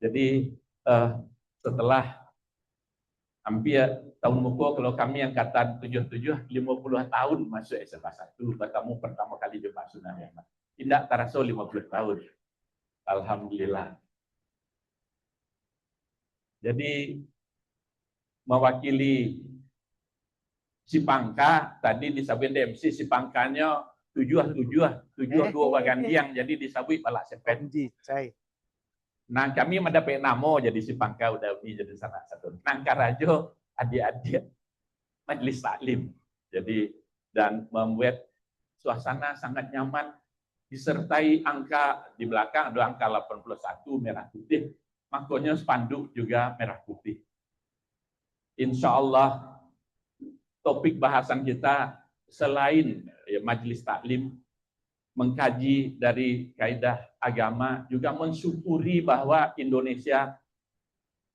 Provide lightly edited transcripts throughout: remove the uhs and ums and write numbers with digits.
Jadi setelah hampir tahun muko, kalau kami angkatan 77, 50 tahun masuk SMA 1, bertemu pertama kali di Pak Sunan Ahmad. Tidak terasa 50 tahun. Alhamdulillah. Jadi mewakili Sipangka, tadi disabui DMC, Sipangkanya tujuh dua gantiang, jadi disabui Balak Sepen. Nah kami mendapat nama jadi Sipangka udah jadi salah satu. Nangka Rajo adik-adik majelis taklim. Jadi dan membuat suasana sangat nyaman, disertai angka di belakang ada angka 81 merah putih, makanya spanduk juga merah putih. Insya Allah topik bahasan kita selain majelis taklim mengkaji dari kaidah agama, juga mensyukuri bahwa Indonesia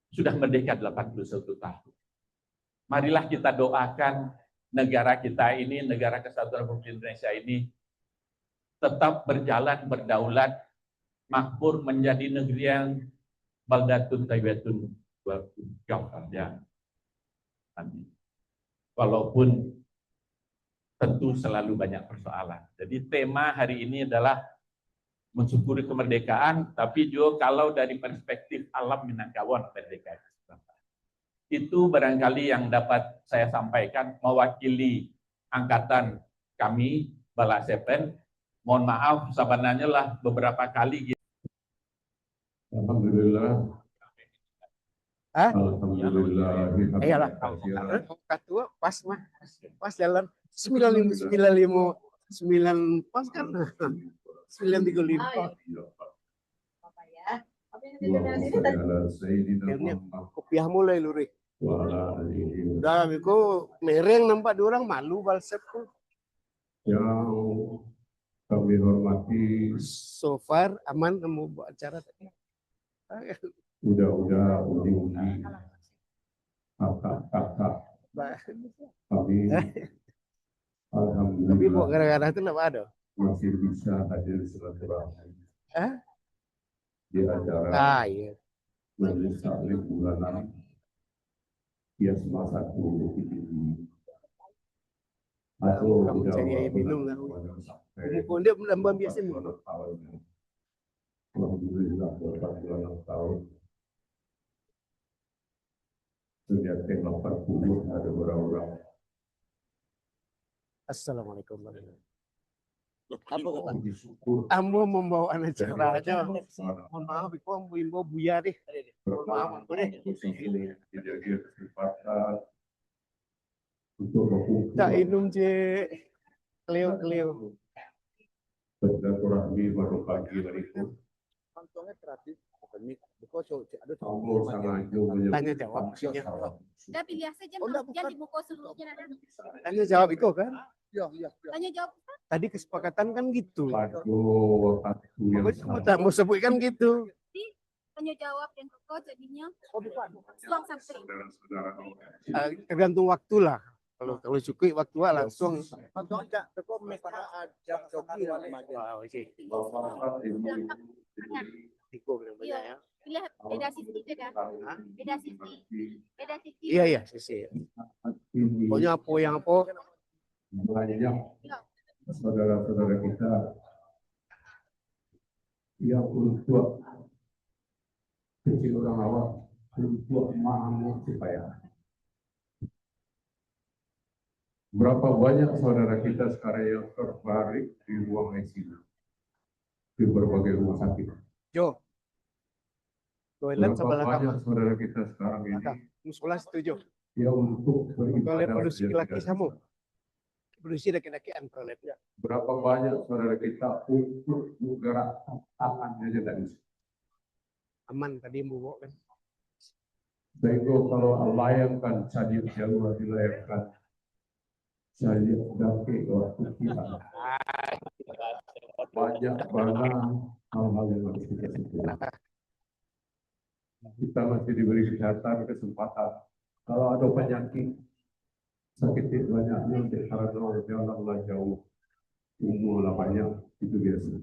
sudah merdeka 81 tahun. Marilah kita doakan negara kita ini, negara Kesatuan Republik Indonesia ini tetap berjalan berdaulat, makmur, menjadi negeri yang baldatun thayyibatun wa ghafurnya. Amin. Walaupun tentu selalu banyak persoalan. Jadi tema hari ini adalah mensyukuri kemerdekaan, tapi juga kalau dari perspektif alam Minangkabau merdeka. Itu barangkali yang dapat saya sampaikan mewakili angkatan kami, Balak Sepen. Mohon maaf, sebenarnya lah beberapa kali. Alhamdulillah. Alhamdulillah. Iyalah, ketua pas mah, pas jalan 95 pas kan 935. Kopiah mulai luri. Udah aku mereng nampak dua orang malu balsep ku. Yang kami hormati. So far aman kamu buat acara tadi. Udah undi kakak kami alhamdulillah. Tapi kok gara-gara itu nggak ada masih bisa hadir silaturahmi di acara iya. majelis taklim bulanan SMA 1 ini. Aku kamu cari air minum lah. Kamu dia belum biasa minum. Alhamdulillah 26 tahun. Sejak 80 ada orang-orang. Assalamualaikum warahmatullahi wabarakatuh. Ambo membawa anak acara aja. Mohon maaf, aku ambo imbo buya deh. Mohon maaf, aku deh. Tak minum je. Kelio. Bersilaturahmi baru pagi berikut. Kantongnya gratis. Tanya jawab. Tapi biasa jam di buku sebelumnya ada. Tanya jawab itu kan? Iya. Tanya jawab. Tadi kesepakatan kan gitu. Waduh, tak mau sebut kan gitu. Tanya jawab yang kok jadinya. Suang sampai. Tergantung waktu lah. Kalau cukup waktu langsung. Tiko bilang banyak ya. Beda sisi beda. Beda sisi. Iya sisi. Pokoknya apa yang apa. Banyak saudara-saudara kita yang untuk kecil orang awam untuk memahami supaya berapa banyak saudara kita sekarang yang terbaring di ruang ICU di berbagai rumah sakit. Jo. Toilet sebelah kamar. Saudara kita sekarang ini. Musola setuju. Ya untuk beribadah. Toilet produksi laki samu. Produksi laki-lakian toiletnya. Berapa banyak saudara kita untuk menggerak tangannya aja tadi. Aman tadi bawa kan. Sehingga kalau melayangkan sajid jauh dilayangkan sajid daki waktu kita. Banyak banget hal-hal yang harus kita sebutkan. Kita masih diberi kesempatan. Kalau ada penyakit sakit banyaknya karena jalan jauh, umur banyak itu biasa.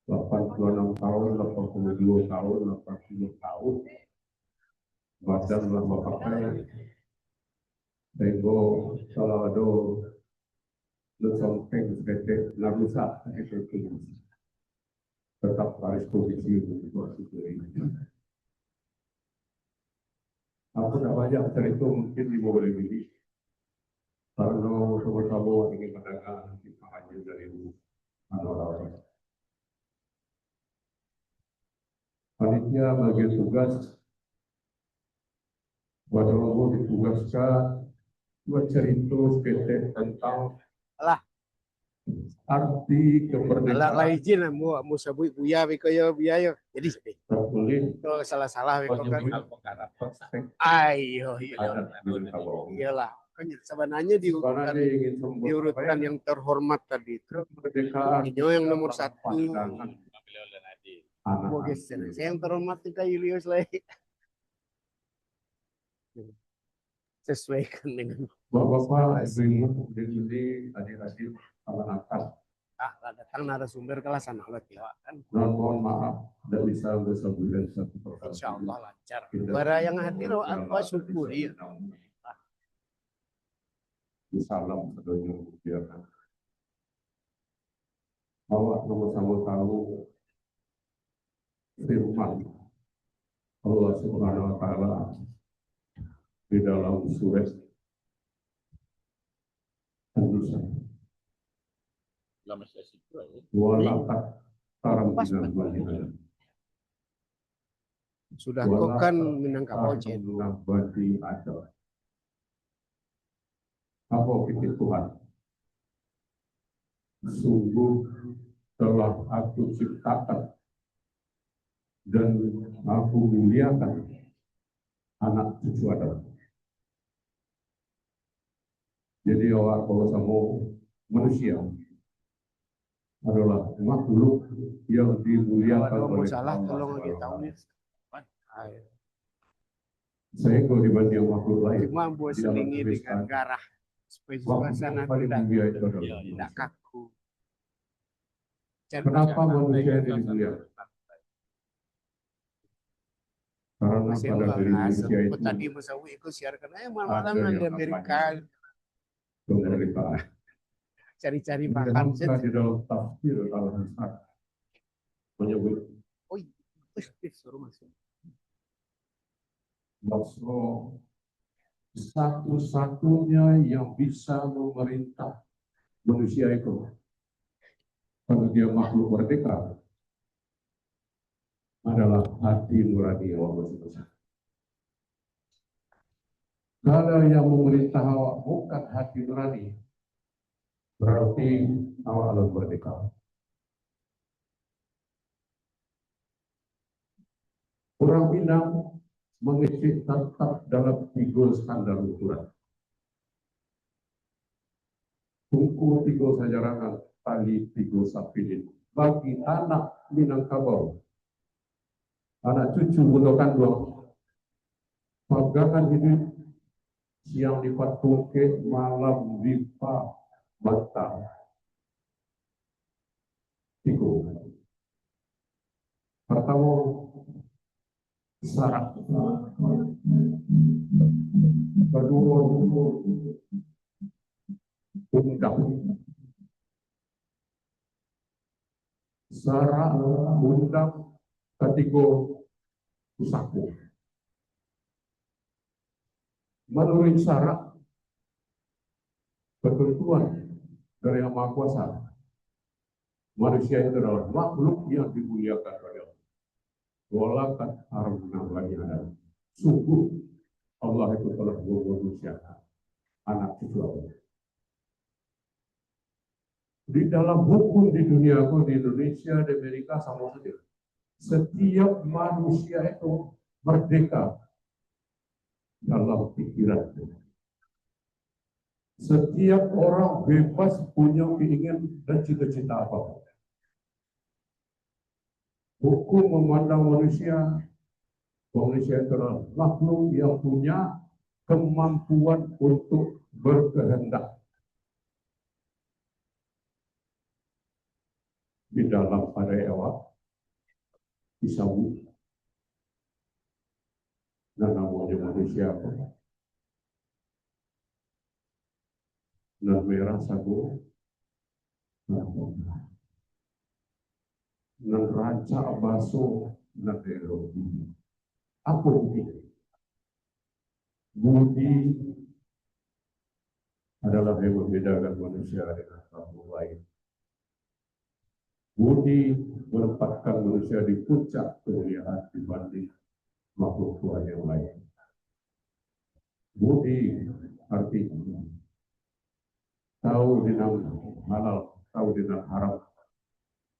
Bapak 86 tahun, 82 tahun, 80 tahun, badan lama pakai, tego, salado, lusongkeng, seketek, narusa, itu tetap harus posisi untuk situasi ini. Aku tak banyak cerita mungkin di bawah ini. Karena sama-sama ingin mendengar hikmahnya dari orang-orang. Panitia bagi tugas, buat orang ditugaskan buat cerita seketek tentang arti kemerdekaan. Ala izin mu sabui buya biko yo biayo. Jadi sedih. Boleh Kalau salah-salah biko kan. Ayo, iyalah. Kan sebenarnya diurutkan yang terhormat tadi itu. Ini yang nomor 1. Saya yang terhormat kita Julius lagi. Sesuaikan dengan Bapak-bapak, ibu-ibu, adik-adik, adik-adik, anak-anak. datang narasumber kelas anak lagi kan. Mohon maaf, tidak bisa bersabulan satu persatu. Insya Allah lancar. Para yang hadir apa syukuri. Salam sedunia biarkan. Awak sama-sama tahu firman Allah Subhanahu wa taala di dalam surat An-Nisa. Walakat tarambinan bahinan. Sudah kau kan menangkap ojek. Bagi ada. Apa pikir Tuhan? Sungguh telah aku ciptakan dan aku muliakan anak cucu Adam. Jadi orang kalau sama manusia adalah makhluk yang dimuliakan oleh salah Allah. tolong lagi tahu nih. Saya kalau dibanding makhluk lain. Cuma buat selingi dengan garah supaya suasana tidak kaku. Kenapa manusia dimuliakan? Karena pada diri manusia itu tadi Musawi ikut siarkan malam di Amerika. Cari-cari makan di dalam tafsir Al-Hasan menyebut suruh masuk. bahwa satu-satunya yang bisa memerintah manusia itu kalau dia makhluk merdeka adalah hati nurani Allah SWT. Kalau yang memerintah awak bukan hati nurani, berarti awak adalah merdeka. Orang Minang mengisi tetap dalam 3 standar ukuran. Tungku 3 sajarangan, tali 3 sapilin. Bagi anak Minangkabau, anak cucu budokan 2, pegangan hidup siang di Patuke, malam di Batam. 3. Pertama, syarat. Kedua, undang. Syarat undang. Ketiga, usaku. Menurut syarat ketentuan dari Yang Maha Kuasa, manusia itu adalah makhluk yang dimuliakan oleh Allah. Walakat haramna bagi Adam. Sungguh Allah itu telah memanusiakan anak cucu Allah. Di dalam hukum di dunia, di Indonesia, di Amerika sama saja. Setiap manusia itu merdeka dalam pikiran. Setiap orang bebas punya keinginan dan cita-cita apa. Hukum memandang manusia itu adalah makhluk yang punya kemampuan untuk berkehendak. Di dalam pada awal disambut. Dan namanya manusia dan merah sagu dan raja baso dan elo. Apa itu? Budi adalah yang membedakan manusia dengan makhluk lain. Budi menempatkan manusia di puncak kemuliaan dibanding makhluk Tuhan yang lain. Budi artinya tahu dengan halal, tahu dengan haram,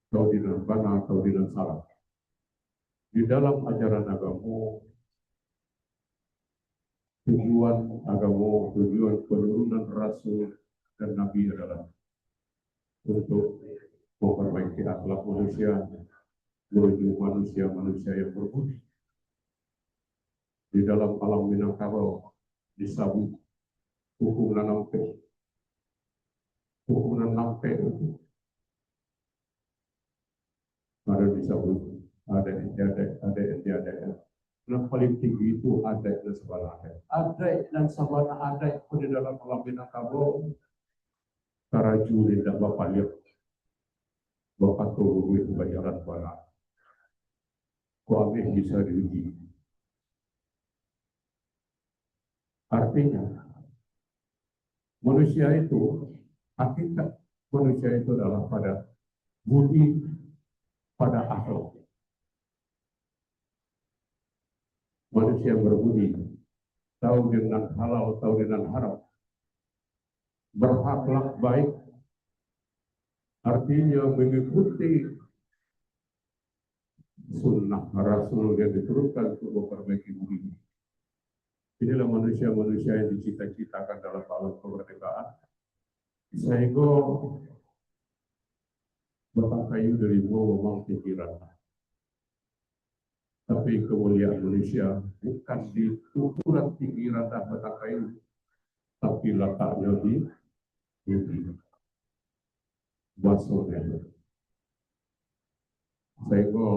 tahu dengan benar, tahu dengan salah. Di dalam ajaran agama, tujuan agama, tujuan penurunan Rasul dan Nabi adalah untuk memperbaiki akhlak manusia menuju manusia-manusia yang berbudi. Di dalam alam Minangkabau disebut hukum nanampe. Hukum nanampe itu ada disebut ada yang yang paling tinggi itu ada dan sabana ada di dalam alam Minangkabau karaju tidak bapak lihat bapak turun bayaran barang kami bisa diuji. Artinya manusia itu hakikat manusia itu adalah pada budi, pada akhlak. Manusia berbudi, tahu dengan halal, tahu dengan haram, berakhlak baik, artinya mengikuti sunnah Rasul yang diturunkan untuk memperbaiki budi. Inilah manusia-manusia yang dicita-citakan dalam alam kemerdekaan. Sehingga Bapak kayu dari memang pikiran. Tapi kemuliaan manusia bukan di ukuran tinggi rendah batang kayu, tapi letaknya di budi. Basonya. Sehingga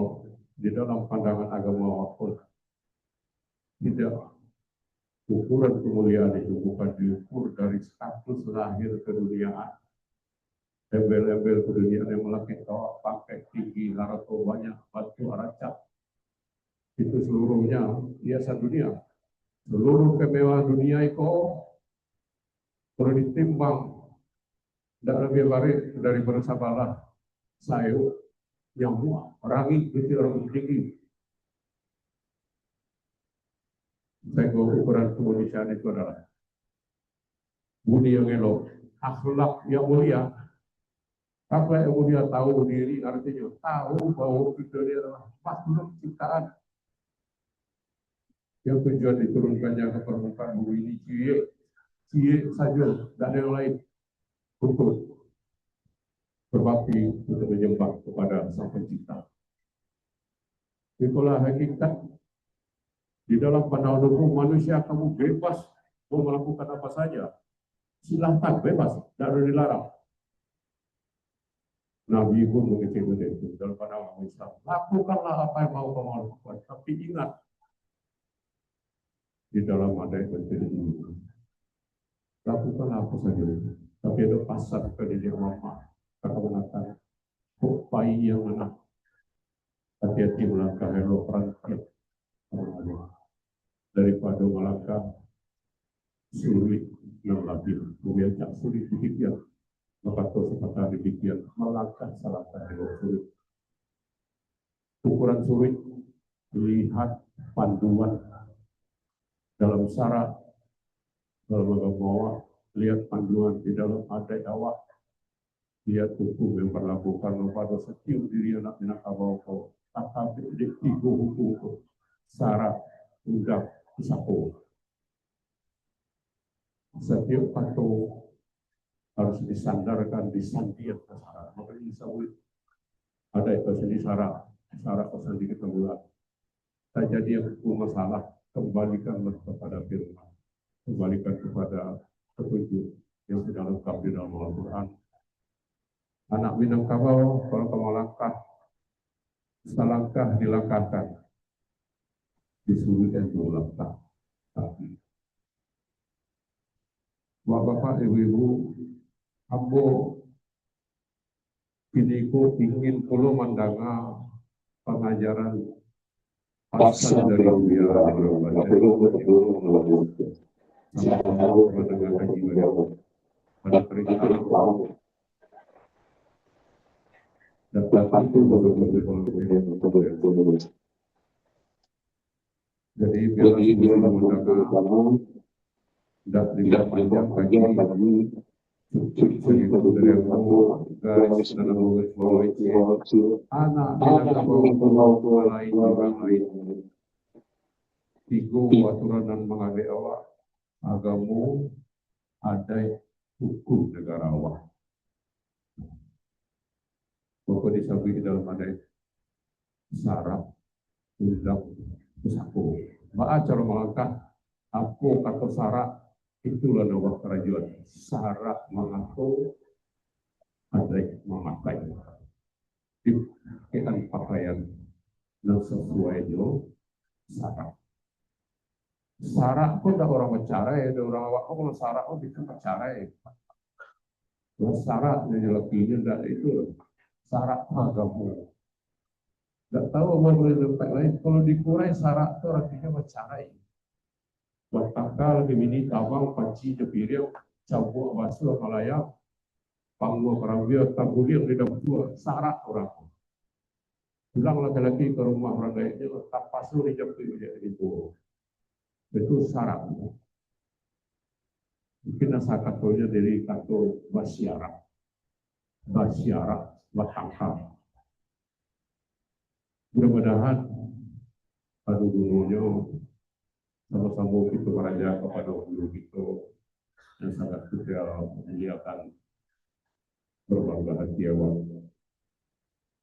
di dalam pandangan agama apapun tidak ukuran kemuliaan itu bukan diukur dari status lahir keduniaan, embel-embel keduniaan yang melaki kawat pakai tinggi, larato banyak, batu aracak. Itu seluruhnya hiasan dunia. Seluruh kemewahan dunia itu perlu ditimbang dan lebih baik dari bersabarlah sayu yang muak, rangi itu orang tinggi. Sehingga ukuran kemanusiaan itu adalah budi yang elok, akhlak yang mulia. Akhlak yang mulia tahu diri artinya tahu bahwa kita ini adalah makhluk ciptaan yang tujuan diturunkannya ke permukaan bumi ini cie saja dan yang lain untuk berbakti untuk menyembah kepada Sang Pencipta. Itulah hakikat. Di dalam pandangan hukum manusia kamu bebas mau melakukan apa saja. Silahkan bebas, tidak ada dilarang. Nabi pun mengecek itu dalam pandangan Islam. Lakukanlah apa yang mau kamu lakukan, tapi ingat di dalam ada yang terjadi. Lakukanlah apa saja, tapi ada pasar ke diri mama. Kata mengatakan, kopai yang mana? Hati-hati melangkah hello perang daripada melangkah sulit yang labil, kemudian tak sulit dipikir, maka kau sepatah dipikir melangkah salah satu sulit. Ukuran sulit lihat panduan dalam syarat dalam agama, lihat panduan di dalam adat awak, lihat hukum yang berlakukan kepada setiap diri anak Minangkabau, tata hukum syarat undang sapo. Setiap pato harus disandarkan di sandian kesara. Maka disebut ada itu sendiri syarat kesandi ketemuan. Tak jadi yang masalah kembalikanlah kepada firman, kembalikan kepada petunjuk yang sudah lengkap di dalam Al-Quran. Anak Minangkabau kalau kamu langkah selangkah dilangkahkan, disuruh dan melangkah kaki. Bapak, ibu-ibu, ambo kini ku ingin kulo mandanga pengajaran pasal dari Buya sama mendengar kaji pada perintah dapat itu jadi biar sebelum mendengar dan tidak panjang bagi cerita dari aku guys dalam anak tidak mau lain orang lain tiga aturan dan mengabai Allah agamu ada hukum negara Allah. Bapak disamping di dalam ada syarat undang usahaku. Maaf cara melangkah aku kata syarat itulah nama kerajaan. Syarat mengaku ada memakai dipakai pakaian yang sesuai dengan syarat. Syarat pun ada orang bicara ya, ada orang awak kalau syarat pun bisa bicara ya. Syarat yang lebihnya tidak itu syarat agama. Tidak tahu apa boleh dapat lain. Kalau dikurai syarat itu artinya bicara ya. Bertakal gemini tabang panci jepiriau cabuk basuh malaya pangwa perawia tabulir tidak berdua syarat orang. Pulang laki-laki ke rumah orang lainnya tak pasuh di jepir itu. Itu syarat. Mungkin asal katanya dari kata basyara, batangkal. Mudah-mudahan pada dulunya sama-sama kita meraja kepada guru kita yang sangat kita memuliakan berbahagia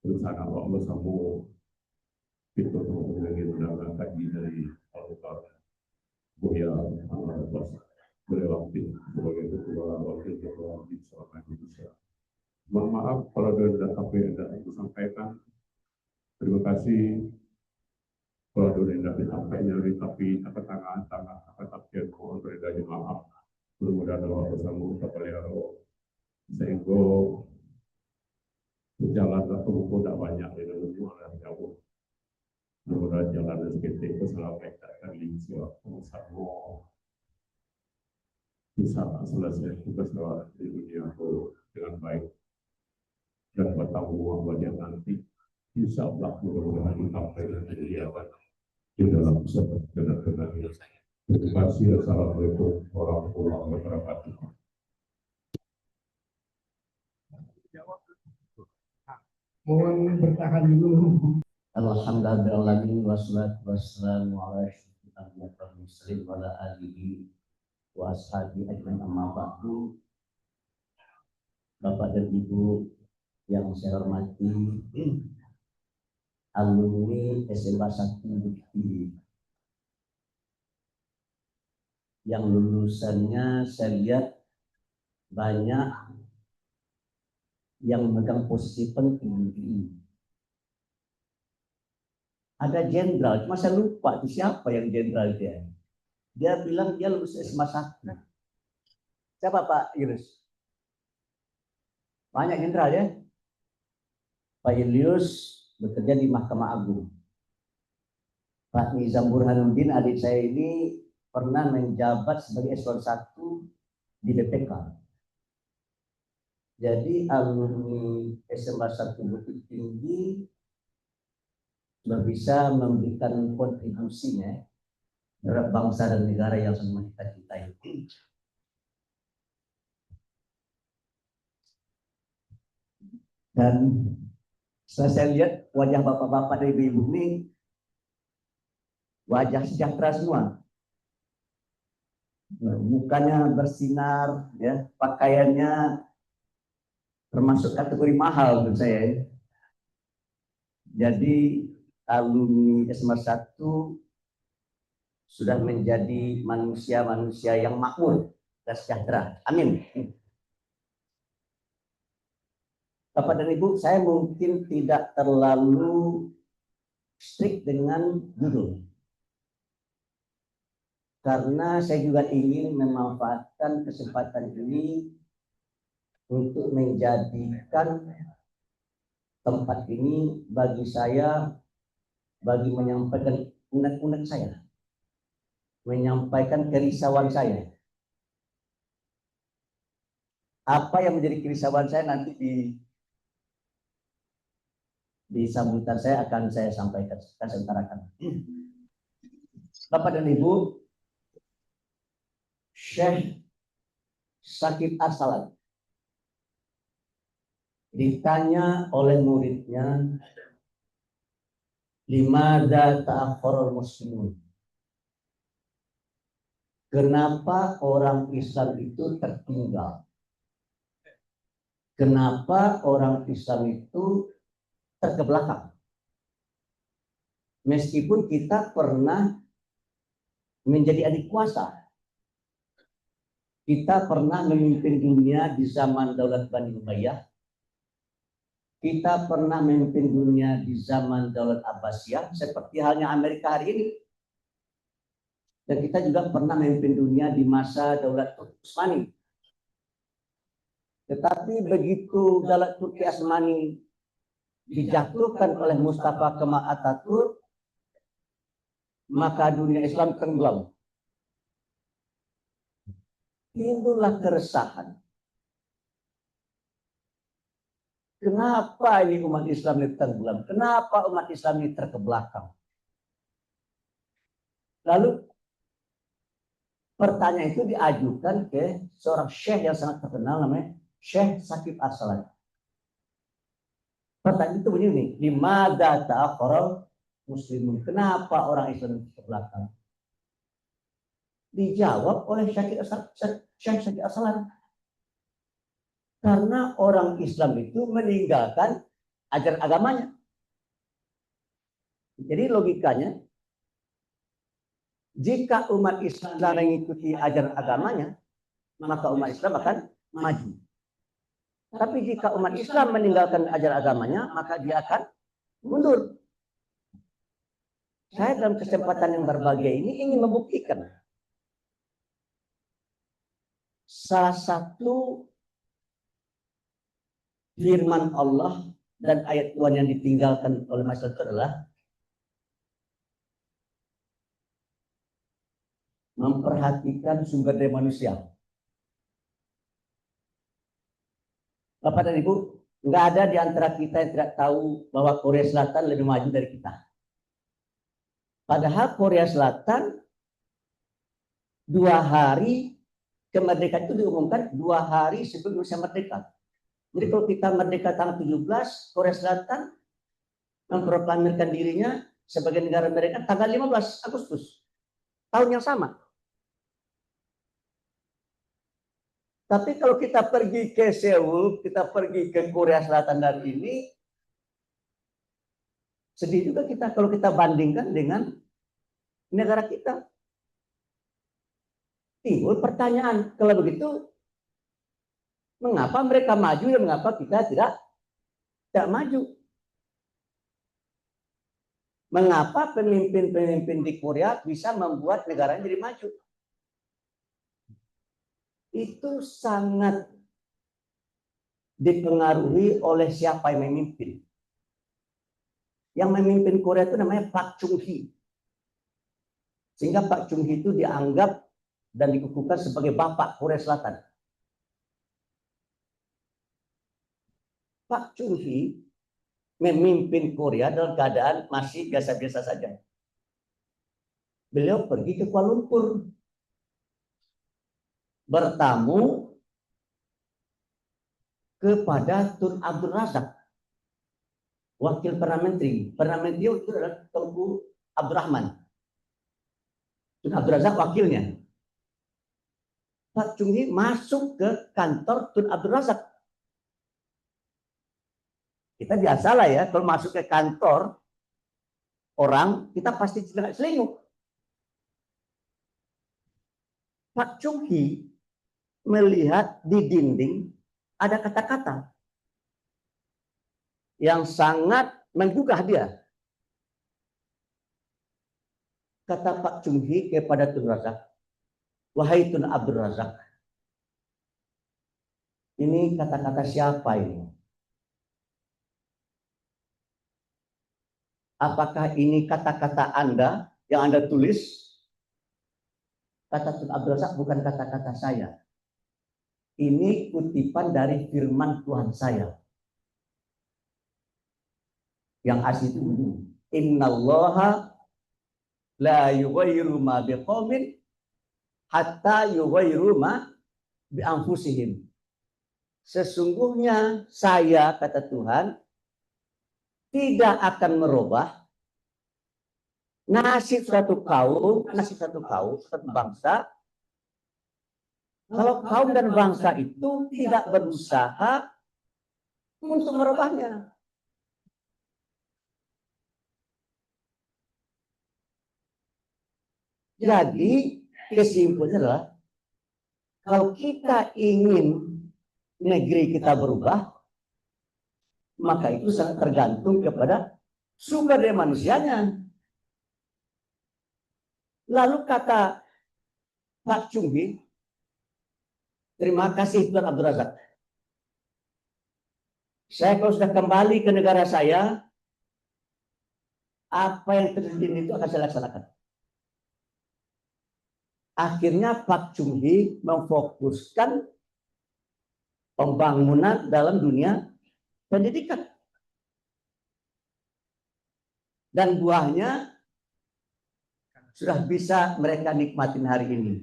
bersama Allah sama kita mengenai kaji dari Al-Quran. Buya Bos beliau sebagai ketua wakil ketua di selama Indonesia. Mohon maaf kalau ada sampai ada yang disampaikan. Terima kasih kalau ada yang disampaikan tapi tangan tapi mohon beredar maaf. Mudah-mudahan Allah bersama kapalero sehingga jalan atau buku tidak banyak di dalam orang jauh. Mudah-mudahan jalan seperti itu selalu akan lincah bersama bisa selesai tugas di dunia dengan baik dan bertanggung jawab nanti insya Allah mudah-mudahan sampai nanti di dalam benar-benar terima kasih. Assalamualaikum warahmatullahi wabarakatuh. Mohon bertahan dulu. Alhamdulillah wassalatu wassalamu ala asyrofil muslim wa ala alihi wa ashabihi ajmain amma ba'du. Bapak dan Ibu yang saya hormati, alumni SMA 1 Bukti yang lulusannya saya lihat banyak yang memegang posisi penting di ini. Ada jenderal, cuma saya lupa itu siapa yang jenderal dia. Dia bilang dia lulus SMA 1. Siapa Pak Yunus? Banyak jenderal ya. Pak Ilyus bekerja di Mahkamah Agung. Pak Nizam Burhanuddin adik saya ini pernah menjabat sebagai eselon 1 di BPK. Jadi alumni SMA 1 Bukit Tinggi sudah bisa memberikan kontribusinya terhadap bangsa dan negara yang sama kita cintai. Dan setelah saya lihat wajah bapak-bapak dan ibu-ibu ini wajah sejahtera semua. Mukanya bersinar, ya, pakaiannya termasuk kategori mahal menurut saya. Jadi alumni SMA 1 sudah menjadi manusia-manusia yang makmur dan sejahtera. Amin. Bapak dan Ibu, saya mungkin tidak terlalu strict dengan judul. Karena saya juga ingin memanfaatkan kesempatan ini untuk menjadikan tempat ini bagi saya, bagi menyampaikan unek-unek saya, menyampaikan kerisauan saya. Apa yang menjadi kerisauan saya nanti di sambutan saya akan saya sampaikan, saya utarakan. Bapak dan Ibu, Syekh Syakib Ar-Salan ditanya oleh muridnya, "Limadza ta'akhkharul muslimun?" Kenapa orang Islam itu tertinggal? Kenapa orang Islam itu terkebelakang? Meskipun kita pernah menjadi adik kuasa, kita pernah memimpin dunia di zaman Daulat Bani Umayyah, kita pernah memimpin dunia di zaman Daulat Abbasiyah, seperti halnya Amerika hari ini. Dan kita juga pernah memimpin dunia di masa Daulat Turki Utsmani. Tetapi begitu Daulat Turki Utsmani dijatuhkan oleh Mustafa Kemal Atatürk, maka dunia Islam tenggelam. Timbullah keresahan. Kenapa ini umat Islam ini tenggelam? Kenapa umat Islam ini terkebelakang? Lalu pertanyaan itu diajukan ke seorang syekh yang sangat terkenal, namanya Syekh Syakib Ar-Salan. Pertanyaan itu begini, "Limadza ta'akhkharul muslimun?" Kenapa orang Islam itu terkebelakang? Dijawab oleh Syekh Syakib Ar-Salan. Karena orang Islam itu meninggalkan ajaran agamanya. Jadi logikanya, jika umat Islam mengikuti ajaran agamanya, maka umat Islam akan maju. Tapi jika umat Islam meninggalkan ajaran agamanya, maka dia akan mundur. Saya dalam kesempatan yang berbahagia ini ingin membuktikan salah satu firman Allah dan ayat Tuhan yang ditinggalkan oleh masyarakat adalah memperhatikan sumber daya manusia. Bapak dan Ibu, nggak ada di antara kita yang tidak tahu bahwa Korea Selatan lebih maju dari kita. Padahal Korea Selatan 2 hari kemerdekaan itu diumumkan 2 hari sebelum Indonesia merdeka. Jadi kalau kita merdeka tanggal 17, Korea Selatan memproklamirkan dirinya sebagai negara merdeka tanggal 15 Agustus. Tahun yang sama. Tapi kalau kita pergi ke Seoul, kita pergi ke Korea Selatan hari ini, sedih juga kita kalau kita bandingkan dengan negara kita. Timbul pertanyaan, kalau begitu, mengapa mereka maju dan mengapa kita tidak maju? Mengapa pemimpin-pemimpin di Korea bisa membuat negaranya jadi maju? Itu sangat dipengaruhi oleh siapa yang memimpin. Yang memimpin Korea itu namanya Pak Chung-hee. Sehingga Pak Chung-hee itu dianggap dan dikukuhkan sebagai bapak Korea Selatan. Pak Chung-hee memimpin Korea dalam keadaan masih biasa-biasa saja. Beliau pergi ke Kuala Lumpur, bertamu kepada Tun Abdul Razak, wakil Perdana Menteri. Perdana Menteri itu adalah Tengku Abdurrahman. Tun Abdul Razak wakilnya. Pak Chung-hee masuk ke kantor Tun Abdul Razak. Kita biasalah ya, kalau masuk ke kantor orang, kita pasti selingkuh. Pak Chung-hee melihat di dinding ada kata-kata yang sangat menggugah dia. kata Pak Chung Hee kepada Tun Razak, wahai Tun Abdul Razak, ini kata-kata siapa ini? Apakah ini kata-kata Anda yang Anda tulis? Kata Tun Abdul Razak, bukan kata-kata saya. Ini kutipan dari firman Tuhan saya. Yang asli itu begini. Innallaha la yughayyiru ma biqaumin hatta yughayyiru ma bi anfusihim. Sesungguhnya saya, kata Tuhan, tidak akan merubah nasib suatu kaum, suatu bangsa, kalau kaum dan bangsa itu tidak berusaha untuk merubahnya. Jadi kesimpulannya adalah kalau kita ingin negeri kita berubah, maka itu sangat tergantung kepada sumber daya manusianya. Lalu kata Pak Chung Hee, terima kasih Tuan Abdul Razak. Saya kalau sudah kembali ke negara saya, apa yang terjadi itu akan saya laksanakan. Akhirnya Pak Chung Hee memfokuskan pembangunan dalam dunia pendidikan. Dan buahnya sudah bisa mereka nikmatin hari ini.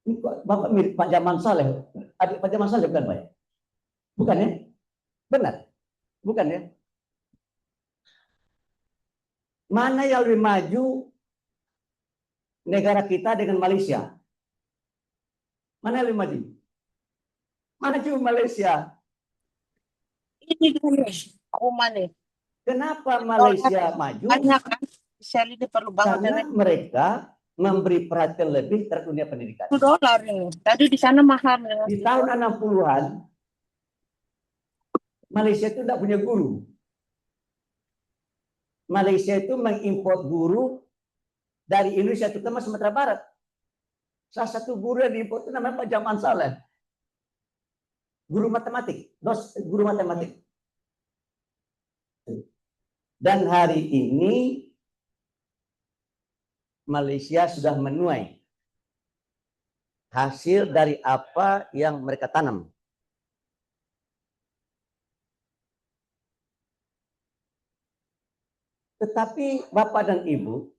Ini Bapak mirip Pak Jaman Saleh. Adik Pak Jaman Saleh bukan Pak? Bukan ya? Benar? Bukan ya? Mana yang lebih maju negara kita dengan Malaysia? Mana yang lebih maju? Maju Malaysia. Ini guys, mana? Kenapa Malaysia maju? Banyak kan? Sel ini perlu banget. Karena mereka memberi perhatian lebih terhadap dunia pendidikan. $1 ini. Tadi di sana mahal. Di tahun 60-an, Malaysia itu tidak punya guru. Malaysia itu mengimpor guru dari Indonesia, terutama Sumatera Barat. Salah satu guru yang diimpor itu namanya Pak Jaman Saleh. Guru matematik, guru matematik. Dan hari ini Malaysia sudah menuai hasil dari apa yang mereka tanam. Tetapi Bapak dan Ibu,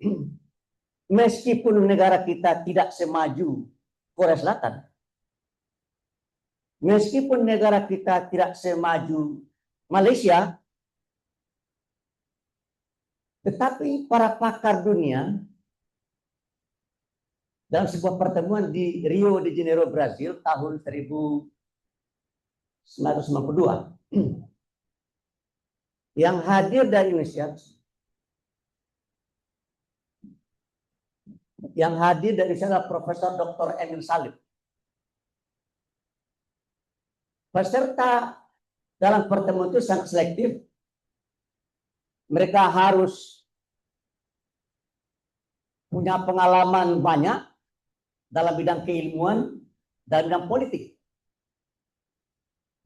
meskipun negara kita tidak semaju Korea Selatan, meskipun negara kita tidak semaju Malaysia, tetapi para pakar dunia dalam sebuah pertemuan di Rio de Janeiro, Brazil tahun 1992, yang hadir dari Indonesia, adalah Profesor Dr. Emil Salim. Peserta dalam pertemuan itu sangat selektif. Mereka harus punya pengalaman banyak dalam bidang keilmuan dan bidang politik.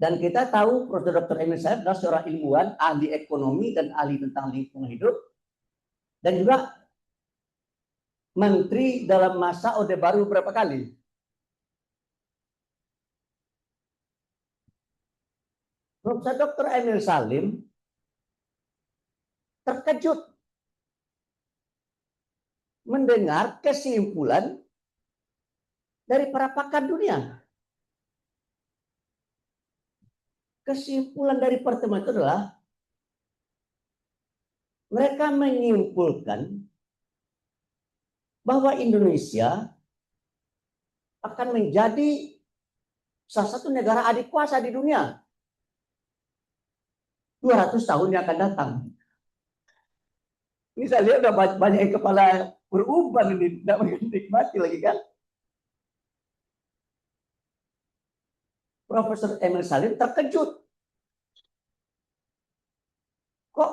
Dan kita tahu Profesor Dr. Emil Salim adalah seorang ilmuwan, ahli ekonomi dan ahli tentang lingkungan hidup, dan juga menteri dalam masa Orde Baru beberapa kali. Profesor Dr. Emil Salim terkejut mendengar kesimpulan dari para pakar dunia. Kesimpulan dari pertemuan itu adalah mereka menyimpulkan bahwa Indonesia akan menjadi salah satu negara adik kuasa di dunia 200 tahun yang akan datang. Ini saya lihat udah banyak yang kepala beruban ini, tidak menikmati lagi kan. Profesor Emil Salim terkejut. Kok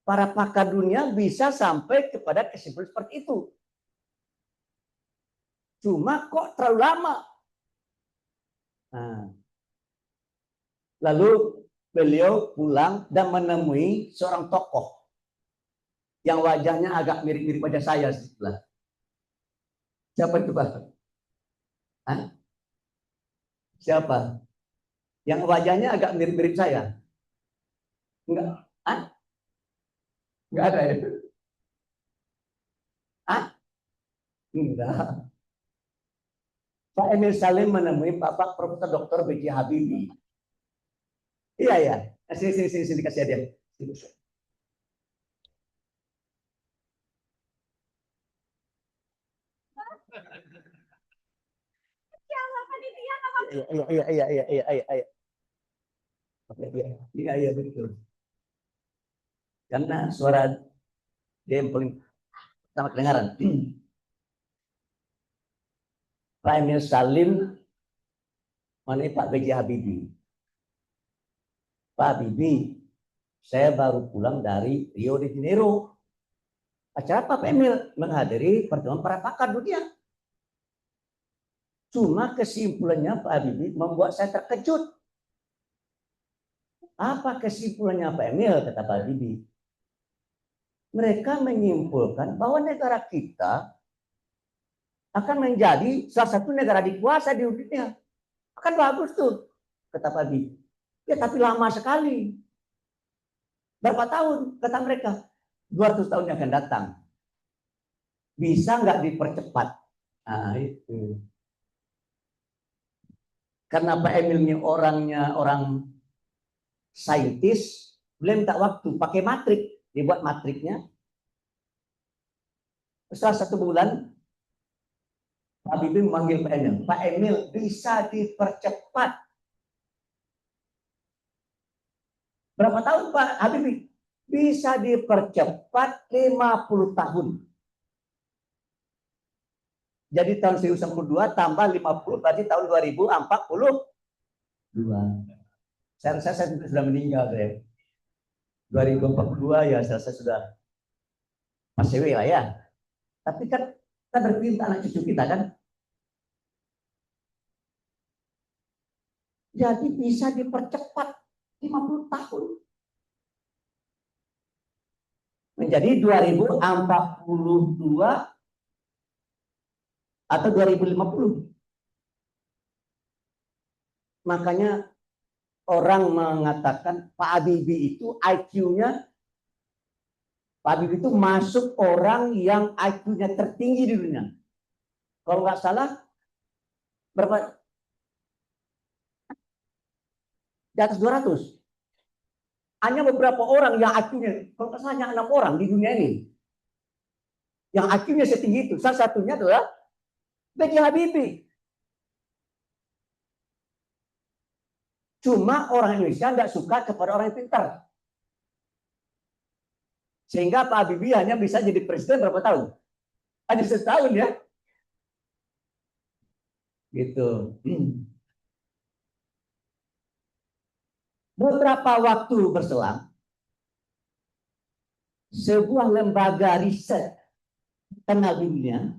para pakar dunia bisa sampai kepada kesimpulan seperti itu. Cuma kok terlalu lama. Nah, lalu beliau pulang dan menemui seorang tokoh yang wajahnya agak mirip-mirip wajah saya sebelah. Siapa itu, Pak? Hah? Siapa? Yang wajahnya agak mirip-mirip saya? Enggak. Hah? Enggak ada ya? Hah? Enggak. Pak Emil Salim menemui Bapak Profesor Dr. B.J. Habibie. Iya, ya. Sini kasih dia. Iya, betul. Karena suara dia yang paling pertama kedengaran. Pak Emil Salim menemui Pak B.J. Habibie. Pak Habibie, saya baru pulang dari Rio de Janeiro. Acara Pak Emil menghadiri pertemuan para pakar dunia. Cuma kesimpulannya Pak Habibie membuat saya terkejut. Apa kesimpulannya Pak Emil, kata Pak Habibie? Mereka menyimpulkan bahwa negara kita akan menjadi salah satu negara dikuasai di dunia. Akan bagus tuh, kata Pak Habibie. Ya tapi lama sekali. Berapa tahun, kata mereka? 200 tahun yang akan datang. Bisa nggak dipercepat? Nah, itu. Karena Pak Emil ini orang saintis, beliau minta waktu, pakai matrik, dibuat matriknya. Setelah 1 bulan, Pak Habibie memanggil Pak Emil. Pak Emil, bisa dipercepat. Berapa tahun Pak Habibie? Bisa dipercepat 50 tahun. Jadi tahun 1962 tambah 50 berarti tahun 2042. Saya rasa saya sudah meninggal saya. 2042 ya saya sudah masih lah ya. Tapi kan kita berpikir anak cucu kita kan. Jadi bisa dipercepat 50 tahun. Menjadi 2042 atau 2050. Makanya orang mengatakan Pak Habibie itu IQ-nya, Pak Habibie itu masuk orang yang IQ-nya tertinggi di dunia. Kalau nggak salah, berapa? Di atas 200. Hanya beberapa orang yang IQ-nya, kalau nggak salah hanya 6 orang di dunia ini. Yang IQ-nya setinggi itu. Salah satunya adalah B.J. Habibie. Cuma orang Indonesia nggak suka kepada orang yang pintar. Sehingga Pak Habibie hanya bisa jadi presiden berapa tahun? Hanya 1 tahun ya. Gitu. Beberapa waktu berselang, sebuah lembaga riset terkenal di dunia,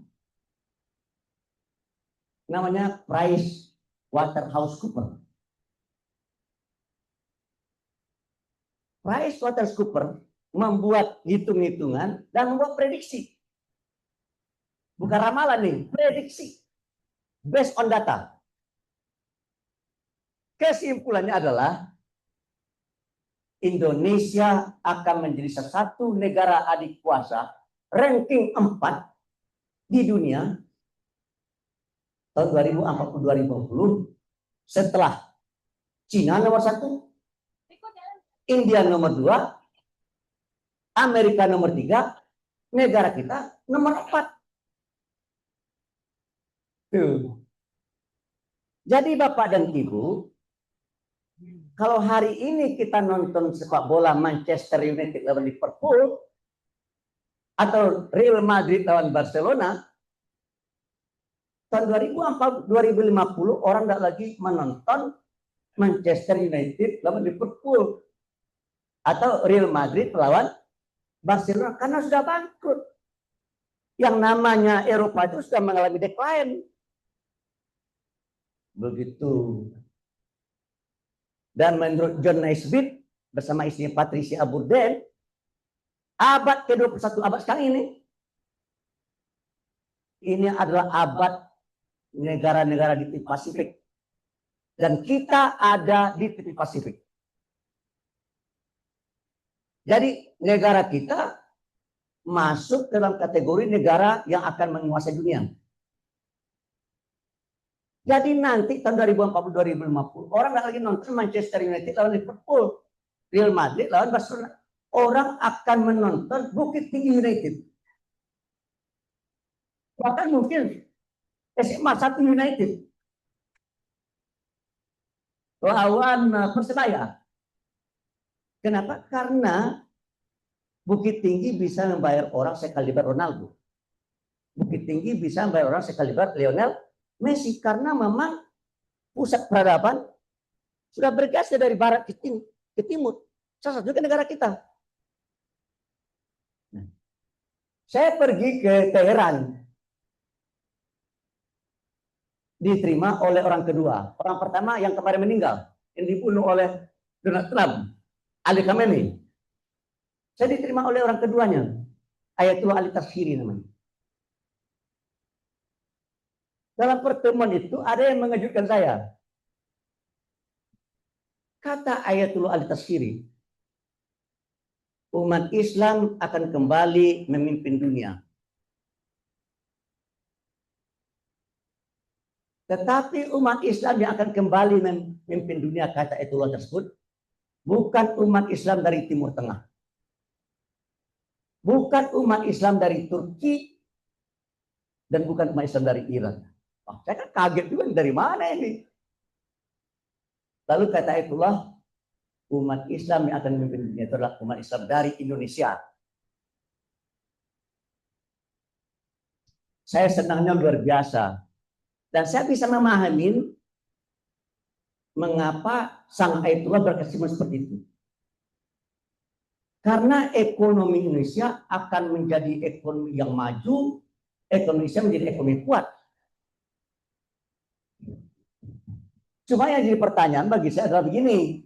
namanya PricewaterhouseCoopers. PricewaterhouseCoopers membuat hitung-hitungan dan membuat prediksi. Bukan ramalan nih, prediksi. Based on data. Kesimpulannya adalah Indonesia akan menjadi salah satu negara adik kuasa ranking 4 di dunia tahun 2040-2050 setelah Cina nomor 1, India nomor 2, Amerika nomor 3, negara kita nomor 4. Tuh. Jadi Bapak dan Ibu, kalau hari ini kita nonton sepak bola Manchester United lawan Liverpool atau Real Madrid lawan Barcelona, tahun 2050 orang tidak lagi menonton Manchester United lawan Liverpool atau Real Madrid lawan Barcelona karena sudah bangkrut. Yang namanya Eropa itu sudah mengalami decline. Begitu. Dan menurut John Naisbitt bersama istrinya Patricia Bourdain, abad ke-21, abad sekarang ini adalah abad negara-negara di tepi Pasifik. Dan kita ada di tepi Pasifik. Jadi negara kita masuk dalam kategori negara yang akan menguasai dunia. Jadi nanti tahun 2040-2050 orang nggak lagi nonton Manchester United lawan Liverpool, Real Madrid lawan Barcelona. Orang akan menonton Bukit Tinggi United. Bahkan mungkin SMA 1 United lawan Persebaya. Kenapa? Karena Bukit Tinggi bisa membayar orang sekaliber Ronaldo. Bukit Tinggi bisa membayar orang sekaliber Lionel Messi. Karena memang pusat peradaban sudah bergeser dari barat ke timur. Salah satu ke negara kita. Saya pergi ke Teheran. Diterima oleh orang kedua. Orang pertama yang kemarin meninggal. Yang dibunuh oleh Donald Trump. Ali Khamenei. Saya diterima oleh orang keduanya. Ayatullah Ali Tashiri namanya. Dalam pertemuan itu ada yang mengejutkan saya. Kata Ayatullah Ali Tashiri, umat Islam akan kembali memimpin dunia. Tetapi umat Islam yang akan kembali memimpin dunia, kata Ayatullah tersebut, bukan umat Islam dari Timur Tengah. Bukan umat Islam dari Turki. Dan bukan umat Islam dari Iran. Oh, saya kan kaget juga dari mana ini. Lalu kata Ayatullah, umat Islam yang akan memimpin dunia itu adalah umat Islam dari Indonesia. Saya senangnya luar biasa. Dan saya bisa memahami mengapa sang Ayatullah berkesimpulan seperti itu. Karena ekonomi Indonesia akan menjadi ekonomi yang maju, ekonomi Indonesia menjadi ekonomi kuat. Cuma yang jadi pertanyaan bagi saya adalah begini.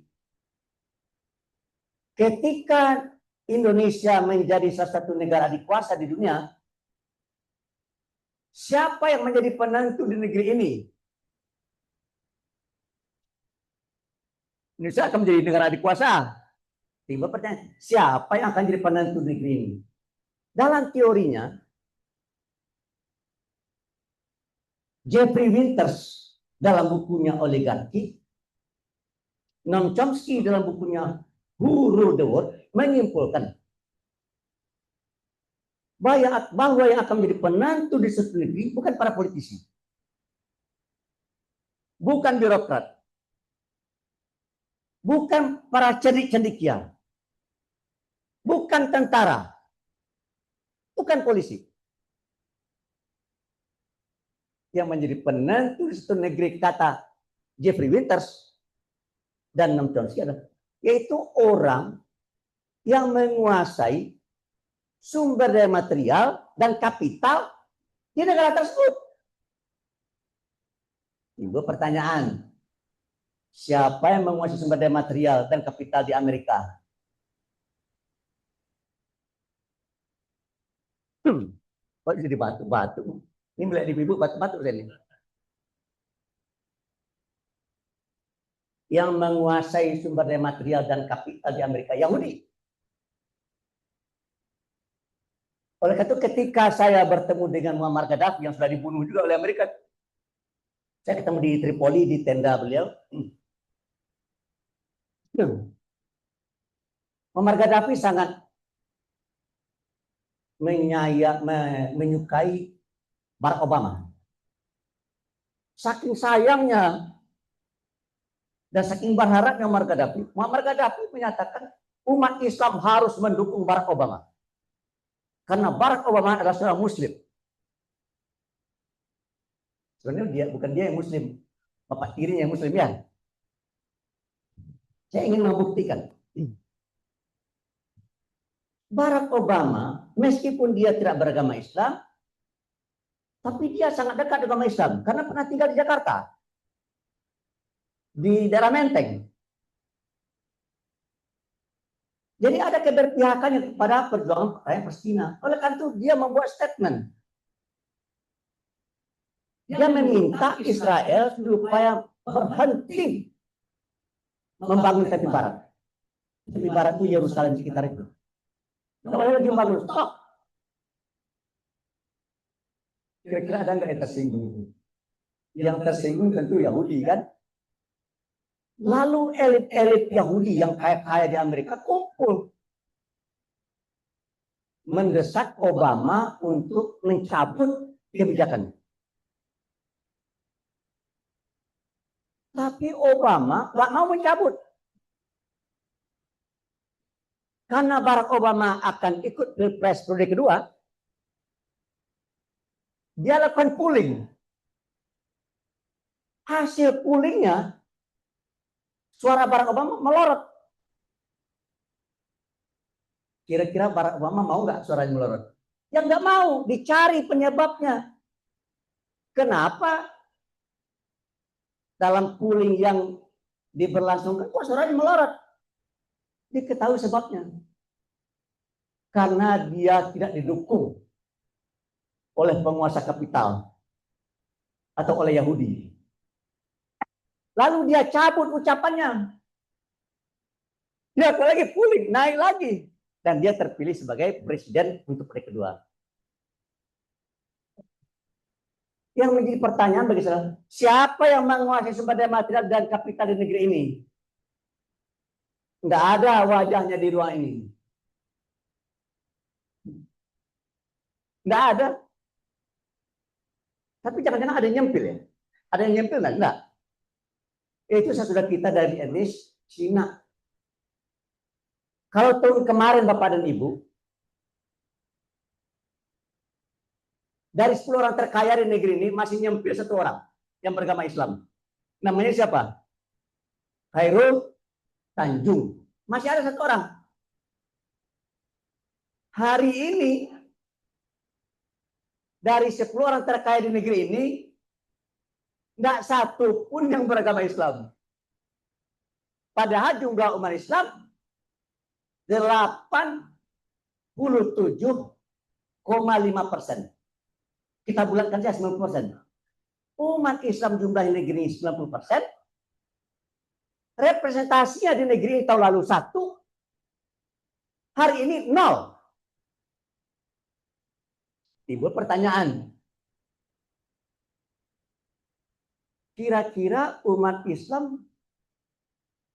Ketika Indonesia menjadi salah satu negara dikuasa di dunia, siapa yang menjadi penentu di negeri ini? Indonesia akan menjadi negara dikuasa. Tiba pertanyaan, siapa yang akan jadi penentu negeri ini? Dalam teorinya, Jeffrey Winters dalam bukunya Oligarki, Noam Chomsky dalam bukunya Who Ruled the World menyimpulkan bahwa yang akan menjadi penentu di suatu negeri bukan para politisi, bukan birokrat, bukan para cendik-cendikia, bukan tentara, bukan polisi. Yang menjadi penentu di suatu negeri, kata Jeffrey Winters dan Noam Chomsky, yaitu orang yang menguasai sumber daya material dan kapital di negara tersebut. Timbul pertanyaan, siapa yang menguasai sumber daya material dan kapital di Amerika? Kok jadi batu-batu? Ini melihat ibu batu-batu ini. Yang menguasai sumber daya material dan kapital di Amerika, Yahudi. Oleh karena itu ketika saya bertemu dengan Muammar Gaddafi yang sudah dibunuh juga oleh Amerika, saya ketemu di Tripoli di tenda beliau. Muammar Gaddafi sangat menyukai Barack Obama. Saking sayangnya dan saking berharapnya Muammar Gaddafi menyatakan umat Islam harus mendukung Barack Obama. Karena Barack Obama adalah seorang Muslim. Sebenarnya bukan dia yang Muslim, bapak tirinya yang Muslim ya. Saya ingin membuktikan Barack Obama, meskipun dia tidak beragama Islam, tapi dia sangat dekat dengan Islam karena pernah tinggal di Jakarta, di daerah Menteng. Jadi ada keberpihakannya kepada perjuangan rakyat Palestina. Oleh karena itu dia membuat statement. Dia meminta Israel supaya berhenti membangun tepi barat. Tepi barat itu Yerusalem sekitar itu. Tidak boleh lagi membangun. Stop. Kira-kira ada nggak yang tersinggung? Yang tersinggung tentu Yahudi kan. Lalu elit-elit Yahudi yang kaya-kaya di Amerika kumpul mendesak Obama untuk mencabut kebijakan. Tapi Obama nggak mau mencabut. Karena Barack Obama akan ikut Pilpres periode kedua, dia lakukan polling. Hasil pollingnya, suara Barack Obama melorot. Kira-kira Barack Obama mau nggak suaranya melorot? Ya nggak mau, dicari penyebabnya. Kenapa dalam polling yang diberlangsungkan kok suaranya melorot? Diketahui sebabnya. Karena dia tidak didukung oleh penguasa kapital atau oleh Yahudi. Lalu dia cabut ucapannya. Dia lagi pulih, naik lagi. Dan dia terpilih sebagai presiden untuk periode kedua. Yang menjadi pertanyaan bagi saya, siapa yang menguasai sumber daya material dan kapital di negeri ini? Nggak ada wajahnya di ruang ini. Nggak ada. Tapi jangan-jangan ada yang nyempil ya? Ada yang nyempil nggak? Nggak. Itu saudara kita dari etnis Cina. Kalau tahun kemarin Bapak dan Ibu, dari 10 orang terkaya di negeri ini masih nyempil 1 orang yang beragama Islam. Namanya siapa? Khairul Tanjung. Masih ada 1 orang. Hari ini dari 10 orang terkaya di negeri ini enggak 1 pun yang beragama Islam. Padahal jumlah umat Islam 87,5%. Kita bulatkan saja 90%. Umat Islam jumlah di negeri 90%. Representasinya di negeri tahun lalu 1, hari ini 0. Timbul pertanyaan, kira-kira umat Islam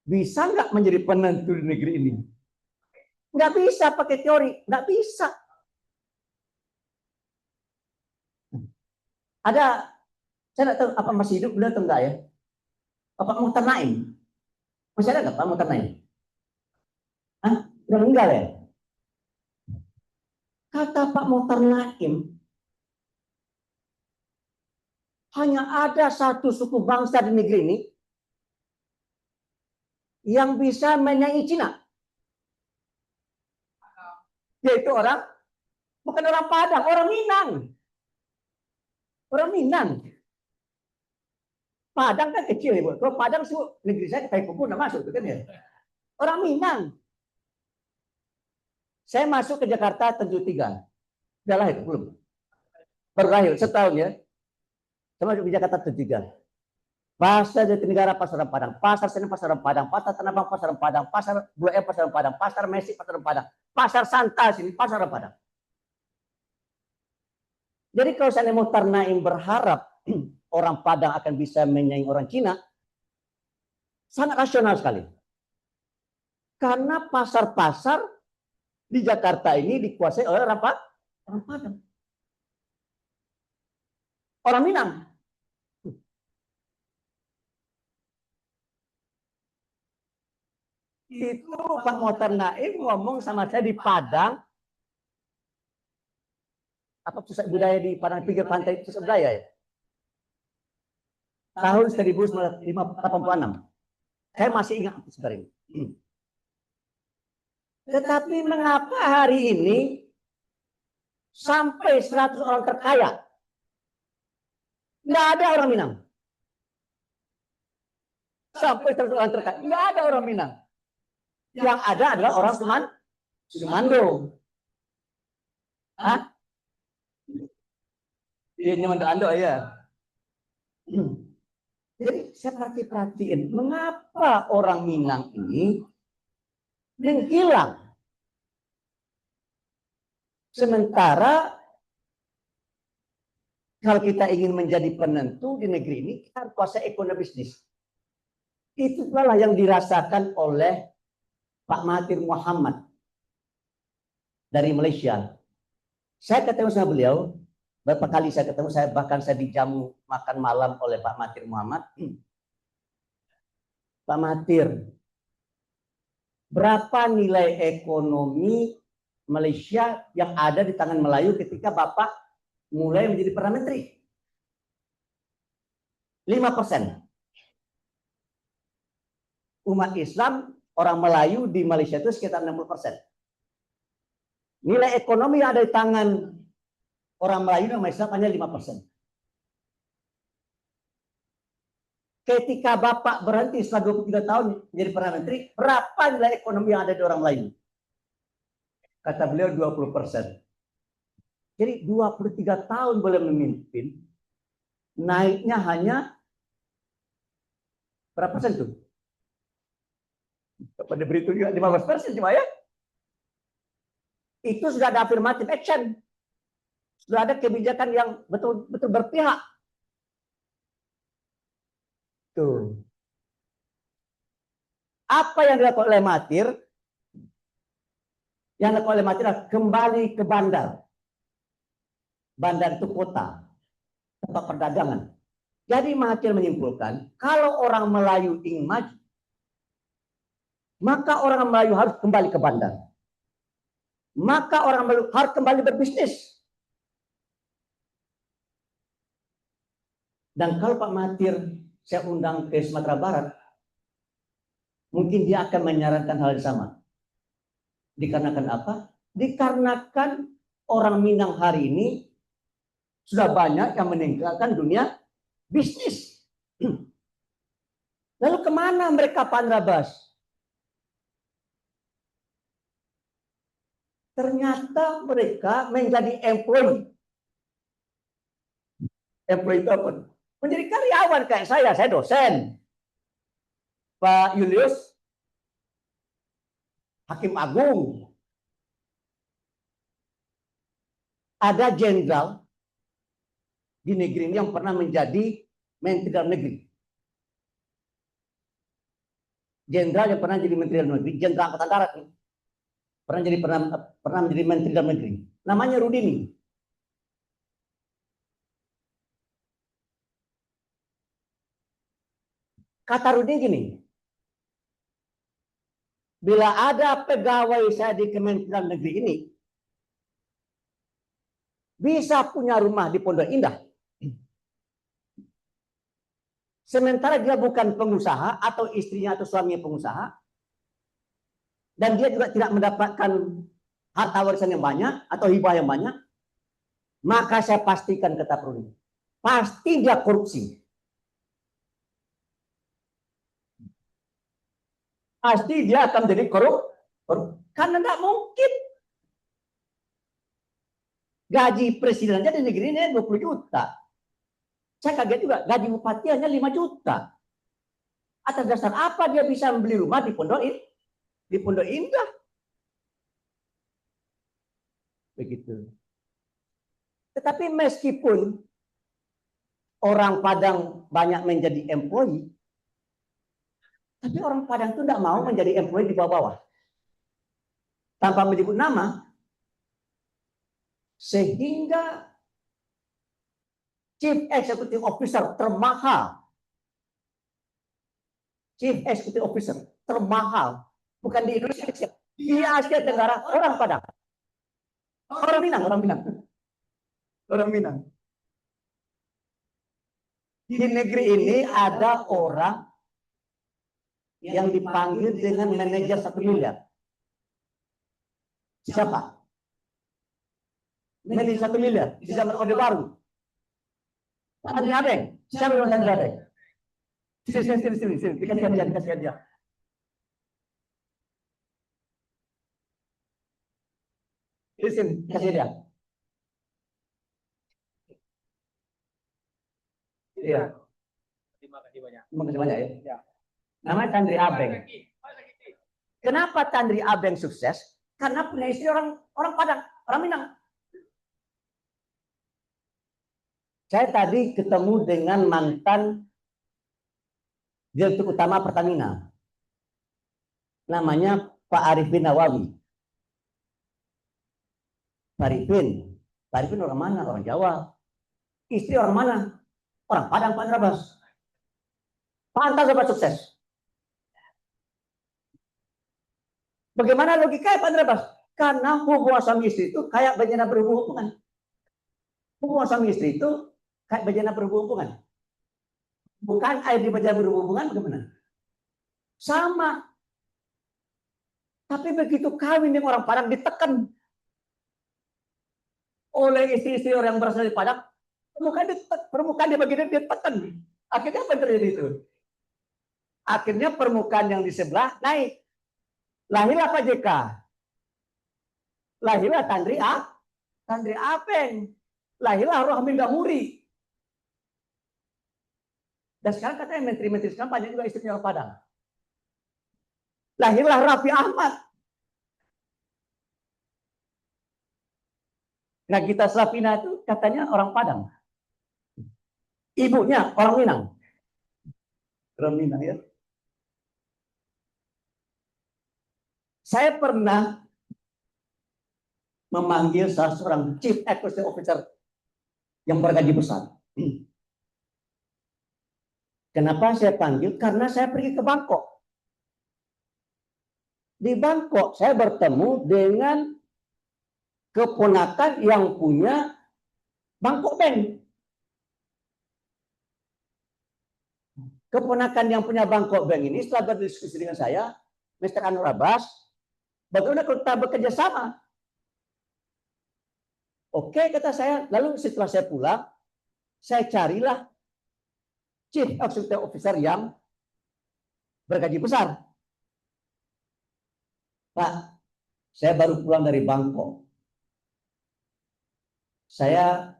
bisa nggak menjadi penentu di negeri ini? Nggak bisa pakai teori, nggak bisa. Ada, saya nggak tahu apa masih hidup beliau atau enggak ya? Pak Muhtar Naim. Masih ada nggak Pak Muhtar Naim? Hah? Udah meninggal ya? Kata Pak Muhtar Naim, hanya ada 1 suku bangsa di negeri ini yang bisa menyaingi Cina. Yaitu bukan orang Padang, orang Minang. Orang Minang. Padang kan kecil ya, Bu. Kalau Padang negeri saya ke Taipupu nggak masuk, kan ya. Orang Minang. Saya masuk ke Jakarta 73. Sudah lahir belum? Baru lahir setahun ya. Saya masuk ke Jakarta 73. Pasar Jatinegara Pasar Padang, Pasar Senen Pasar Padang, Pasar Tanah Abang Pasar Padang, Pasar Blok M Pasar Padang, Pasar Mesik Pasar Padang, Pasar Santa sini Pasar Padang. Jadi kalau saya Muhtar Naim berharap orang Padang akan bisa menyaingi orang Cina, sangat rasional sekali. Karena pasar-pasar di Jakarta ini dikuasai oleh orang Padang. Orang Minang. Itu Pak Muhtar Naim ngomong sama saya di Padang. Apa pusat budaya di Padang, pinggir pantai pusat budaya ya? Tahun 1986. Saya masih ingat sebenarnya. Tetapi mengapa hari ini sampai 100 orang terkaya? Nggak ada orang Minang. Sampai 100 orang terkaya. Nggak ada orang Minang. Yang ada adalah orang Sumando. Hah? Ini Ando ya. Jadi saya perhatiin, mengapa orang Minang ini menghilang? Sementara kalau kita ingin menjadi penentu di negeri ini, kita harus kuasai ekonomi bisnis. Itulah yang dirasakan oleh Pak Mahathir Muhammad dari Malaysia. Saya ketemu sama beliau, berapa kali saya ketemu, bahkan saya dijamu makan malam oleh Pak Mahathir Muhammad. Pak Mahathir, berapa nilai ekonomi Malaysia yang ada di tangan Melayu ketika Bapak mulai menjadi Perdana Menteri? 5%. Umat Islam, orang Melayu di Malaysia itu sekitar 60%. Nilai ekonomi yang ada di tangan orang Melayu dan Islam hanya 5%. Ketika Bapak berhenti setelah 23 tahun menjadi Perdana Menteri, berapa nilai ekonomi yang ada di orang Melayu? Kata beliau 20%. Jadi 23 tahun boleh memimpin, naiknya hanya berapa persen tuh? Pada berita juga 15% cuma ya. Itu sudah ada affirmative action. Sudah ada kebijakan yang betul-betul berpihak. Tuh. Apa yang dilakukan oleh Mahathir? Yang dilakukan oleh Mahathir adalah kembali ke bandar. Bandar itu kota, tempat perdagangan. Jadi Mahathir menyimpulkan, kalau orang Melayu ingin maju, maka orang Melayu harus kembali ke bandar. Maka orang Melayu harus kembali berbisnis. Dan kalau Pak Mahathir saya undang ke Sumatera Barat, mungkin dia akan menyarankan hal yang sama. Dikarenakan apa? Dikarenakan orang Minang hari ini sudah banyak yang meninggalkan dunia bisnis. Lalu kemana mereka, Pak Andrabas? Ternyata mereka menjadi employee. Employee itu apa? Menjadi karyawan kayak saya dosen. Pak Julius, Hakim Agung. Ada jenderal di negeri ini yang pernah menjadi Menteri Dalam Negeri. Jenderal yang pernah jadi Menteri Dalam Negeri, Jenderal Angkatan Darat. Pernah menjadi Menteri Dalam Negeri. Namanya Rudini. Kata Rudini gini, bila ada pegawai saya di Kementerian Negeri ini bisa punya rumah di Pondok Indah, sementara dia bukan pengusaha atau istrinya atau suaminya pengusaha, dan dia juga tidak mendapatkan harta warisan yang banyak atau hibah yang banyak, maka saya pastikan, kata Rudini, pasti dia korupsi. Pasti dia akan jadi korup. Karena nggak mungkin. Gaji presiden aja di negeri ini 20 juta. Saya kaget juga, gaji bupati hanya 5 juta. Atas dasar apa dia bisa membeli rumah di Pondok Indah? Begitu. Tetapi meskipun orang Padang banyak menjadi employee, tapi orang Padang itu tidak mau menjadi employee di bawah-bawah. Tanpa menyebut nama. Sehingga Chief Executive Officer termahal. Chief Executive Officer termahal. Bukan di Indonesia. Di Asia Tenggara, orang Padang. Orang Minang. Di negeri ini ada orang yang dipanggil dengan manajer 1 miliar. Siapa? Meli 1 miliar di zaman Orde Baru. Tandri Abeng. Siapa yang Tandri Abeng? Sini. Dikasih dia. Sini, kasih dia. Iya. Terima kasih banyak. Terima kasih banyak ya. Namanya Tandri Abeng. Kenapa Tandri Abeng sukses? Karena punya istri orang Padang, orang Minang. Saya tadi ketemu dengan mantan Direktur Utama Pertamina. Namanya Pak Arifin Nawawi. Pak Arifin orang mana? Orang Jawa. Istri orang mana? Orang Padang, Pak Andrabas. Pantas dapat sukses. Bagaimana logikanya Pak Andrabas? Karena hubungan suami istri itu kayak bejana berhubungan. Hubungan suami istri itu kayak bejana berhubungan. Bukan air di bejana berhubungan bagaimana? Sama. Tapi begitu kawin dengan orang Padang ditekan oleh istri-istri orang yang berasal dari Padang, permukaan dia bagian ditekan. Akhirnya apa yang terjadi itu? Akhirnya permukaan yang di sebelah naik. Lahirlah Pak JK. Lahirlah Tandri Abeng. Lahirlah Rohmin Damuri. Dan sekarang katanya menteri-menteri sekarang banyak juga istrinya orang Padang. Lahirlah Raffi Ahmad. Nagita Slavina itu katanya orang Padang. Ibunya orang Minang. Orang Minang ya. Saya pernah memanggil salah seorang Chief Executive Officer yang bergaji besar. Kenapa saya panggil? Karena saya pergi ke Bangkok. Di Bangkok saya bertemu dengan keponakan yang punya Bangkok Bank. Keponakan yang punya Bangkok Bank ini setelah berdiskusi dengan saya, Mr. Anwar Abbas, bagaimana kalau kita bekerja sama? Oke, kata saya. Lalu setelah saya pulang, saya carilah Chief Executive Officer yang bergaji besar. Pak, saya baru pulang dari Bangkok. Saya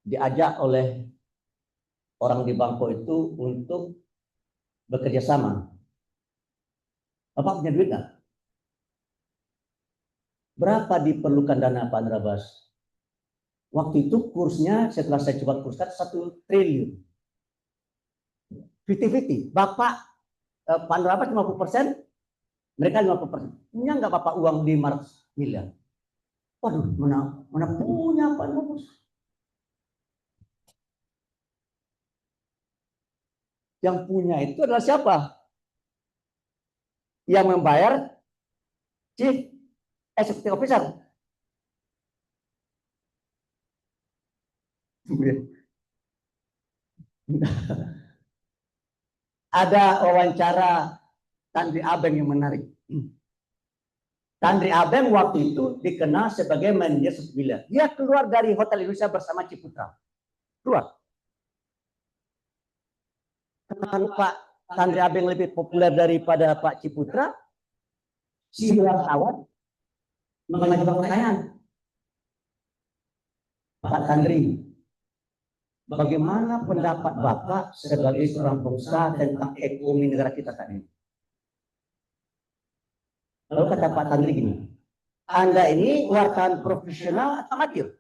diajak oleh orang di Bangkok itu untuk bekerja sama. Bapak punya duit nggak? Berapa diperlukan dana Pak Andrabas? Waktu itu kursnya setelah saya coba kurskan 1 triliun. 50-50. Bapak Pak Andrabas 50%, mereka 50%. Punya nggak Bapak uang 500 miliar? Waduh, mana punya Pak Andrabas? Yang punya itu adalah siapa? Yang membayar Chief Executive Officer. Ada wawancara Tandri Abeng yang menarik. Tandri Abeng waktu itu dikenal sebagai manajer miliar. Dia keluar dari Hotel Indonesia bersama Ciputra. Keluar. Kenapa Pak Tandri Abeng lebih populer daripada Pak Ciputra? Si wartawan mengajukan pertanyaan. Pak Tandri, bagaimana pendapat Bapak sebagai seorang pengusaha tentang ekonomi negara kita saat ini? Lalu kata Pak Tandri gini, Anda ini wartawan profesional atau amatir?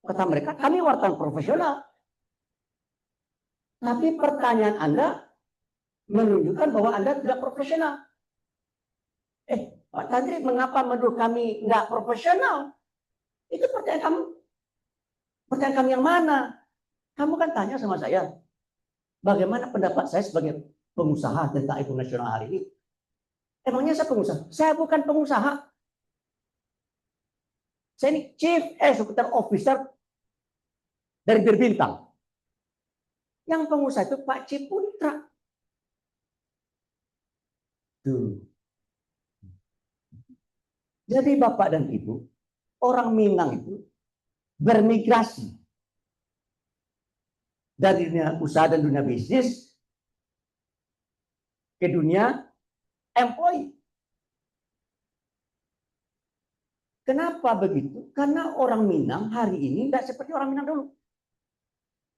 Kata mereka, kami wartawan profesional. Tapi pertanyaan Anda menunjukkan bahwa Anda tidak profesional. Pak Tandri, mengapa menuduh kami nggak profesional? Itu pertanyaan kamu. Pertanyaan kami yang mana? Kamu kan tanya sama saya, bagaimana pendapat saya sebagai pengusaha tentang ekonomi nasional hari ini? Emangnya saya pengusaha? Saya bukan pengusaha. Saya ini Chief Executive Officer dari Berbintang. Yang pengusaha itu Pak Ciputra. Tuh. Jadi Bapak dan Ibu, orang Minang itu bermigrasi dari dunia usaha dan dunia bisnis ke dunia employee. Kenapa begitu? Karena orang Minang hari ini tidak seperti orang Minang dulu.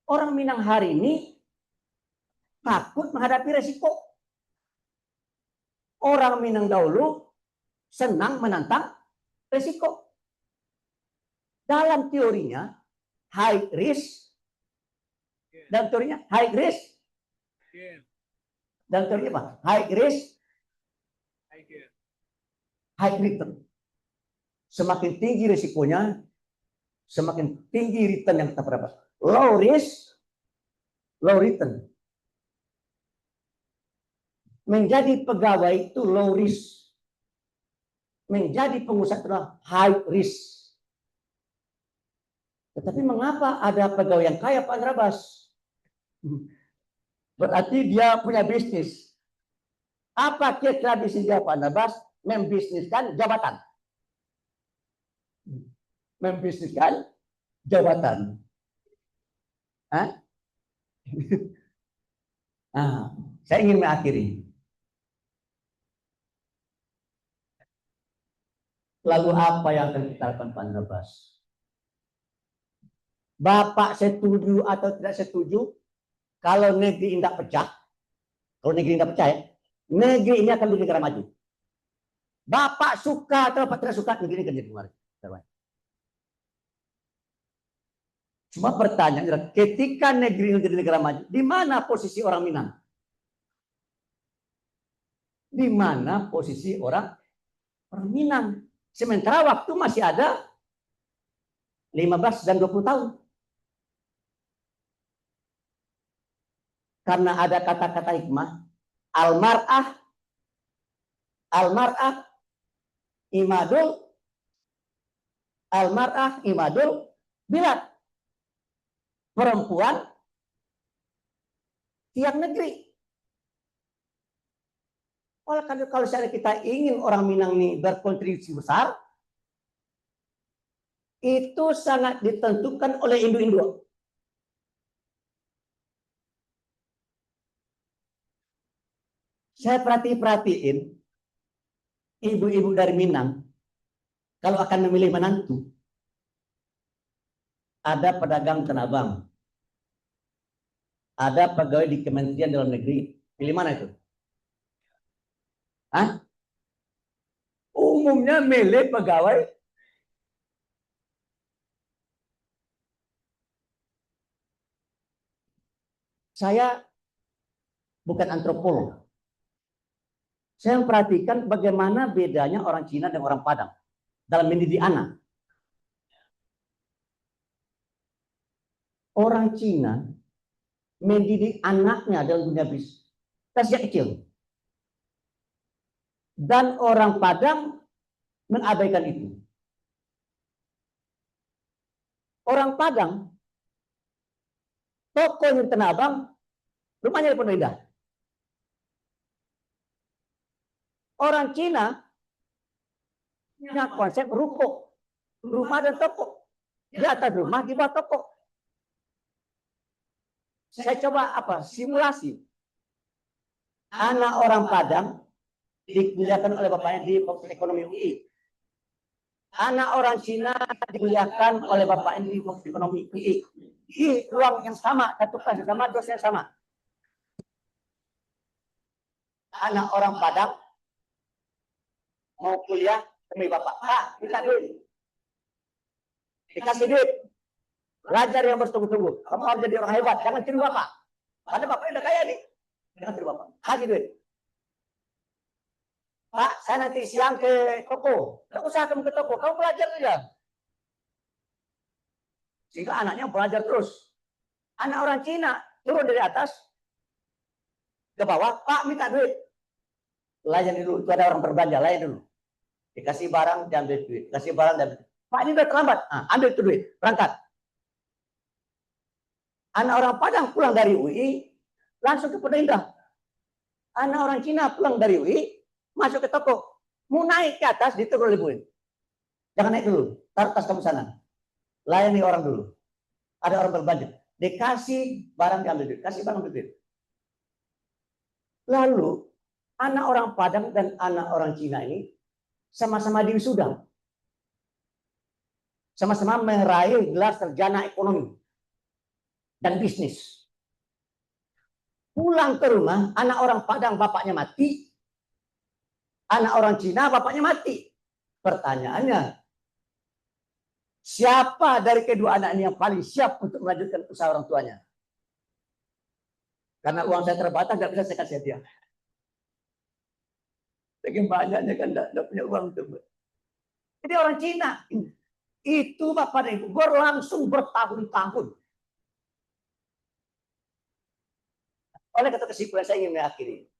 Orang Minang hari ini takut menghadapi resiko. Orang Minang dahulu senang menantang resiko. Dalam teorinya, high risk. Dalam teorinya, high risk. Dalam teorinya apa? High risk, high return. Semakin tinggi risikonya, semakin tinggi return yang kita dapat. Low risk, low return. Menjadi pegawai itu low risk. Menjadi pengusaha itulah high risk. Tetapi mengapa ada pegawai yang kaya Pak Andrabas? Berarti dia punya bisnis. Apa kira-kira bisnis dia Pak Andrabas? Membisniskan jabatan. Membisniskan jabatan. Hah? Nah, saya ingin mengakhiri. Lalu apa yang akan kita lakukan Pak Andrabas? Bapak setuju atau tidak setuju kalau negeri ini tidak pecah? Kalau negeri ini tidak pecah ya, negeri ini akan menjadi negara maju. Bapak suka atau Bapak tidak suka, negeri ini akan jadi maju. Cuma pertanyaan adalah ketika negeri ini menjadi negara maju, di mana posisi orang Minang? Di mana posisi orang Minang? Sementara waktu masih ada 15 dan 20 tahun. Karena ada kata-kata hikmah, al-mar'ah imadul bilad. Perempuan tiang negeri. Oleh karena kalau misalnya kita ingin orang Minang ini berkontribusi besar, itu sangat ditentukan oleh induk-induk. Saya perhatiin ibu-ibu dari Minang kalau akan memilih menantu, ada pedagang Tanah Abang, ada pegawai di Kementerian Dalam Negeri. Pilih mana itu? Hah? Umumnya milih pegawai saya bukan antropolog. Saya memperhatikan bagaimana bedanya orang Cina dan orang Padang dalam mendidik anak. Orang Cina mendidik anaknya dalam dunia bisnis sejak kecil. Dan orang Padang mengabaikan itu. Orang Padang, toko di Tanah Abang, rumahnya di Pondok Indah. Orang Cina punya konsep ruko, rumah dan toko. Di atas rumah, di bawah toko. Saya coba simulasi. Anak orang Padang dikuliahkan oleh bapaknya di Fakultas Ekonomi UI. Anak orang Cina dikuliahkan oleh bapaknya di Fakultas Ekonomi UI. Di ruang yang sama, satu kelas yang sama, dosen yang sama. Anak orang Padang mau kuliah demi bapak. Pak, minta duit. Dikasih duit. Belajar yang bersungguh-sungguh. Kamu harus jadi orang hebat. Jangan tiru bapak. Padahal bapaknya udah kaya nih. Jangan tiru bapak. Kasih duit. Pak, saya nanti siang ke toko. Tidak usah kamu ke toko. Kamu belajar saja. Sehingga anaknya belajar terus. Anak orang Cina turun dari atas ke bawah. Pak, minta duit. Layan dulu. Itu ada orang berbelanja. Layan dulu. Dikasih barang, diambil duit. Dikasih barang, diambil duit. Pak, ini udah terlambat. Nah, ambil itu duit. Berangkat. Anak orang Padang pulang dari UI, langsung ke Pondok Indah. Anak orang Cina pulang dari UI, masuk ke toko. Mau naik ke atas, ditegur oleh ibu. Jangan naik dulu. Taruh tas kamu sana. Layani orang dulu. Ada orang berbelanja. Dikasih barang diambil duit. Kasih barang ambil duit. Lalu anak orang Padang dan anak orang Cina ini sama-sama diwisuda. Sama-sama meraih gelar sarjana ekonomi dan bisnis. Pulang ke rumah, anak orang Padang bapaknya mati, anak orang Cina bapaknya mati. Pertanyaannya, siapa dari kedua anak ini yang paling siap untuk melanjutkan usaha orang tuanya? Karena uang saya terbatas, nggak bisa saya kasih dia. Saking banyaknya kan nggak punya uang itu. Jadi orang Cina itu Bapak dan Ibu berlangsung bertahun-tahun. Oleh kata kesimpulan saya ingin mengakhiri.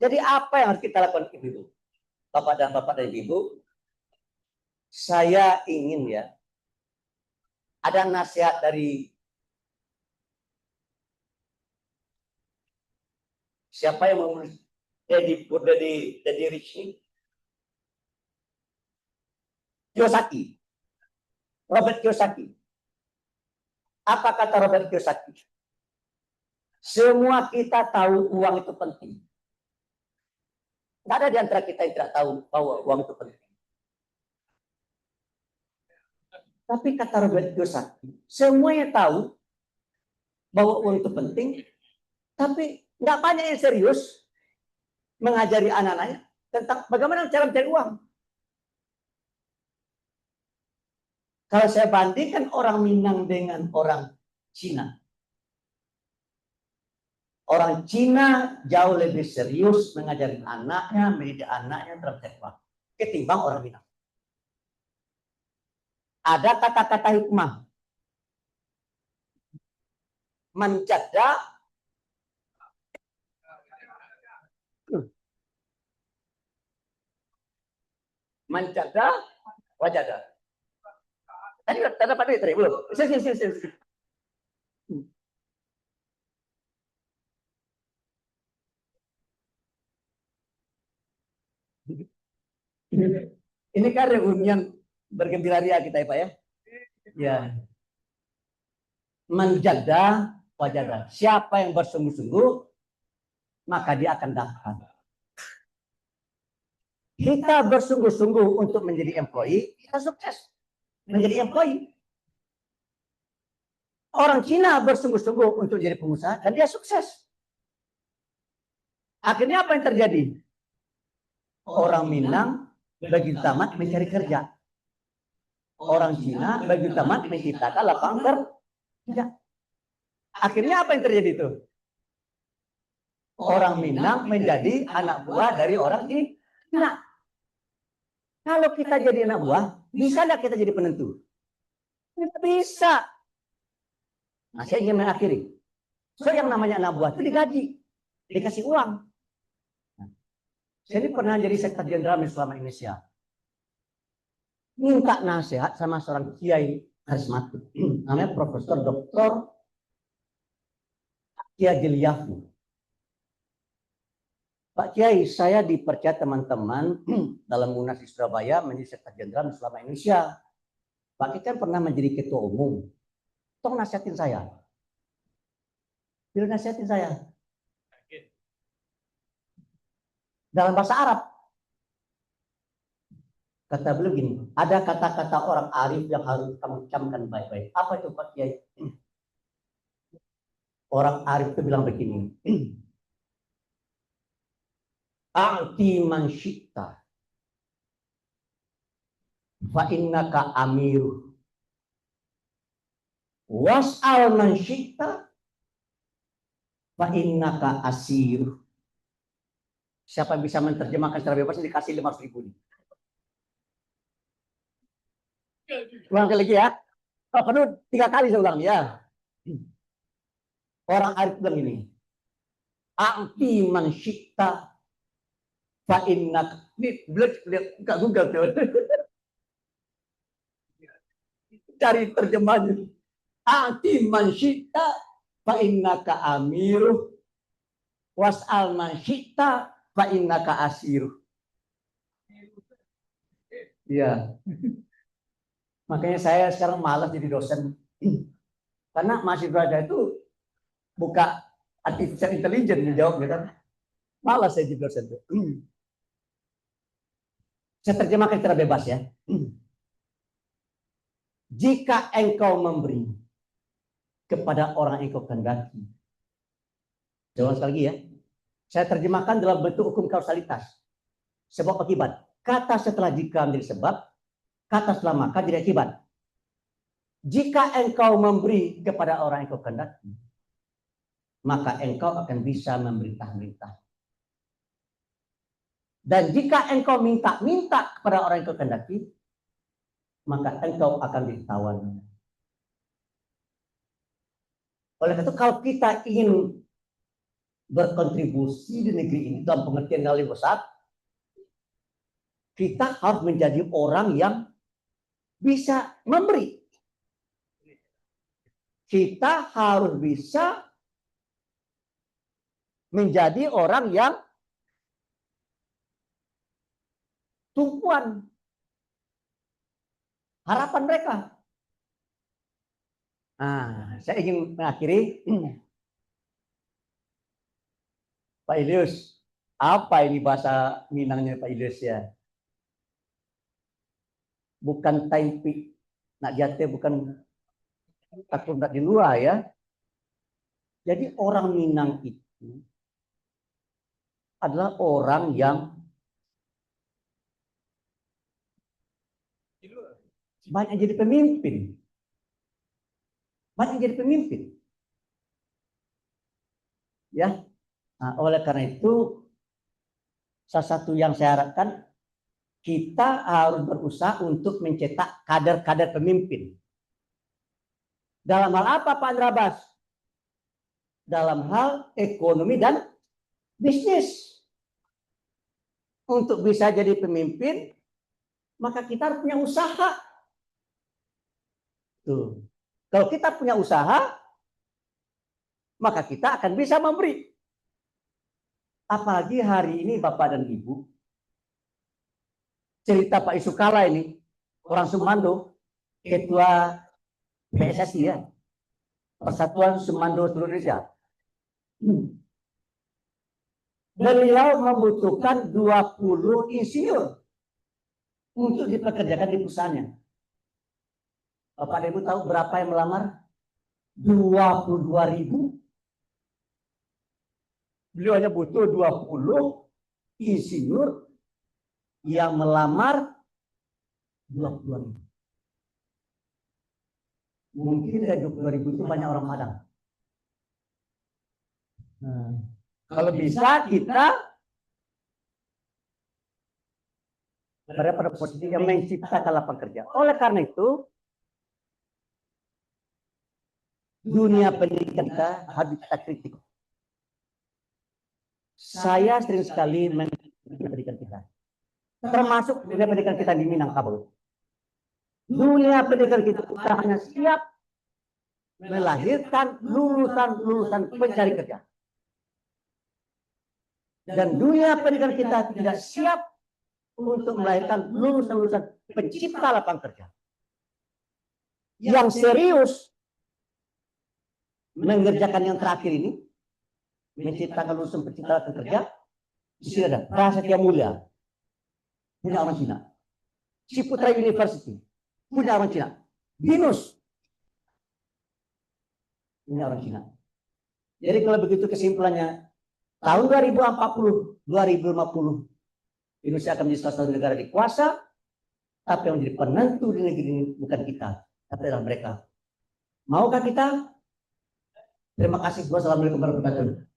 Jadi apa yang harus kita lakukan Ibu? Bapak dan Ibu, saya ingin ya ada nasihat dari siapa yang menulis Daddy Rich ini? Kiyosaki. Robert Kiyosaki. Apa kata Robert Kiyosaki? Semua kita tahu uang itu penting. Tidak ada di antara kita yang tidak tahu bahwa uang itu penting. Tapi kata Robert Kiyosaki, semuanya tahu bahwa uang itu penting, tapi nggak banyak yang serius mengajari anak-anaknya tentang bagaimana cara mencari uang. Kalau saya bandingkan orang Minang dengan orang Cina. Orang Cina jauh lebih serius mengajari anaknya, mendidik anaknya dalam mencari uang ketimbang orang Minang. Ada kata-kata hikmah. Menjada wajada. Tadi tanda pada itu belum. Ini kan reunian bergembira ria kita ya Pak ya. Ya. Menjaga wajada. Siapa yang bersungguh-sungguh maka dia akan dapat. Kita bersungguh-sungguh untuk menjadi employee, kita sukses menjadi employee. Orang Cina bersungguh-sungguh untuk jadi pengusaha dan dia sukses. Akhirnya apa yang terjadi? Orang Minang begitu tamat mencari kerja. Orang Cina begitu tamat menciptakan lapangan kerja. Akhirnya apa yang terjadi itu? Orang Minang menjadi anak buah dari orang Cina. Kalau kita jadi anak buah, bisa nggak kita jadi penentu? Tidak bisa. Nah, saya ingin mengakhiri. So, yang namanya anak buah itu digaji, dikasih uang. Nah, saya ini pernah jadi sekretaris jenderal Islam Indonesia. Minta nasihat sama seorang kiai karismatik, namanya Profesor Dr. Kiai Jiliyafu. Pak Kiai, saya dipercaya teman-teman dalam Munas di Surabaya menjadi sekretaris jenderal Islam Indonesia. Pak Kiai kan pernah menjadi ketua umum. Tolong nasihatin saya. Bila nasihatin saya. Dalam bahasa Arab. Kata beliau gini, ada kata-kata orang arif yang harus kamu camkan baik-baik. Apa itu Pak Kiai? Orang arif itu bilang begini. A'ti man syi'ta fa innaka amiru was'al man syi'ta fa innaka asir. Siapa yang bisa menerjemahkan secara bebas dikasih 500.000 nih. Ulang lagi ya. Oh, penuh 3 kali saya ulang ya. Orang arif bilang ini. A'ti man syi'ta fa innak lihat Google tuh. Cari terjemahannya. Ati man syi'ta fa innaka amiru was'al man syi'ta fa innaka asiru. Iya. Makanya saya sekarang malas jadi dosen. Karena mahasiswa saya itu buka artificial intelligence menjawab gitu. Malas saya jadi dosen. Saya terjemahkan secara bebas ya. Jika engkau memberi kepada orang yang engkau kehendaki. Jawab sekali lagi ya. Saya terjemahkan dalam bentuk hukum kausalitas. Sebab akibat. Kata setelah jika menjadi sebab, kata setelah maka jadi akibat. Jika engkau memberi kepada orang yang engkau kehendaki, maka engkau akan bisa memerintah-merintah. Dan jika engkau minta kepada orang yang engkau kehendaki, maka engkau akan ditawan. Oleh karena itu, kalau kita ingin berkontribusi di negeri ini dalam pengertian yang lebih besar, kita harus menjadi orang yang bisa memberi. Kita harus bisa menjadi orang yang tumpuan harapan mereka. Nah, saya ingin mengakhiri. Pak Ilyus, apa ini bahasa Minangnya Pak Ilyus ya? Bukan taipi, nak jate bukan takut nak di luar ya. Jadi orang Minang itu adalah orang yang banyak jadi pemimpin. Banyak jadi pemimpin. Ya. Nah, oleh karena itu salah satu yang saya harapkan kita harus berusaha untuk mencetak kader-kader pemimpin. Dalam hal apa Pak Andrabas? Dalam hal ekonomi dan bisnis. Untuk bisa jadi pemimpin, maka kita harus punya usaha. Tuh. Kalau kita punya usaha, maka kita akan bisa memberi. Apalagi hari ini Bapak dan Ibu, cerita Pak Isukala ini, orang Sumando, ketua PSSI ya, Persatuan Sumando Seluruh Indonesia. Beliau membutuhkan 20 insinyur untuk dipekerjakan di perusahaannya. Bapak dan Ibu tahu berapa yang melamar? 22.000. Beliau hanya butuh 20 insinyur yang melamar 22.000. Mungkin dari 22.000 itu banyak orang Padang. Nah, kalau bisa kita berada pada posisi yang menciptakan lapangan kerja. Oleh karena itu, dunia pendidikan kita harus kita kritik. Saya sering sekali mengkritik pendidikan kita. Termasuk dunia pendidikan kita di Minangkabau. Dunia pendidikan kita hanya siap melahirkan lulusan-lulusan pencari kerja. Dan dunia pendidikan kita tidak siap untuk melahirkan lulusan-lulusan pencipta lapangan kerja. Yang serius mengerjakan yang terakhir ini, menciptakan lulusan pencipta lapangan kerja, di sini ada Prasetya Mulia, punya orang Cina. Ciputra University, punya orang Cina. Binus, punya orang Cina. Jadi kalau begitu kesimpulannya, tahun 2040, 2050, Indonesia akan menjadi salah satu negara dikuasa, tapi yang menjadi penentu di negeri ini bukan kita, tapi adalah mereka. Maukah kita? Terima kasih. Wassalamualaikum warahmatullahi wabarakatuh.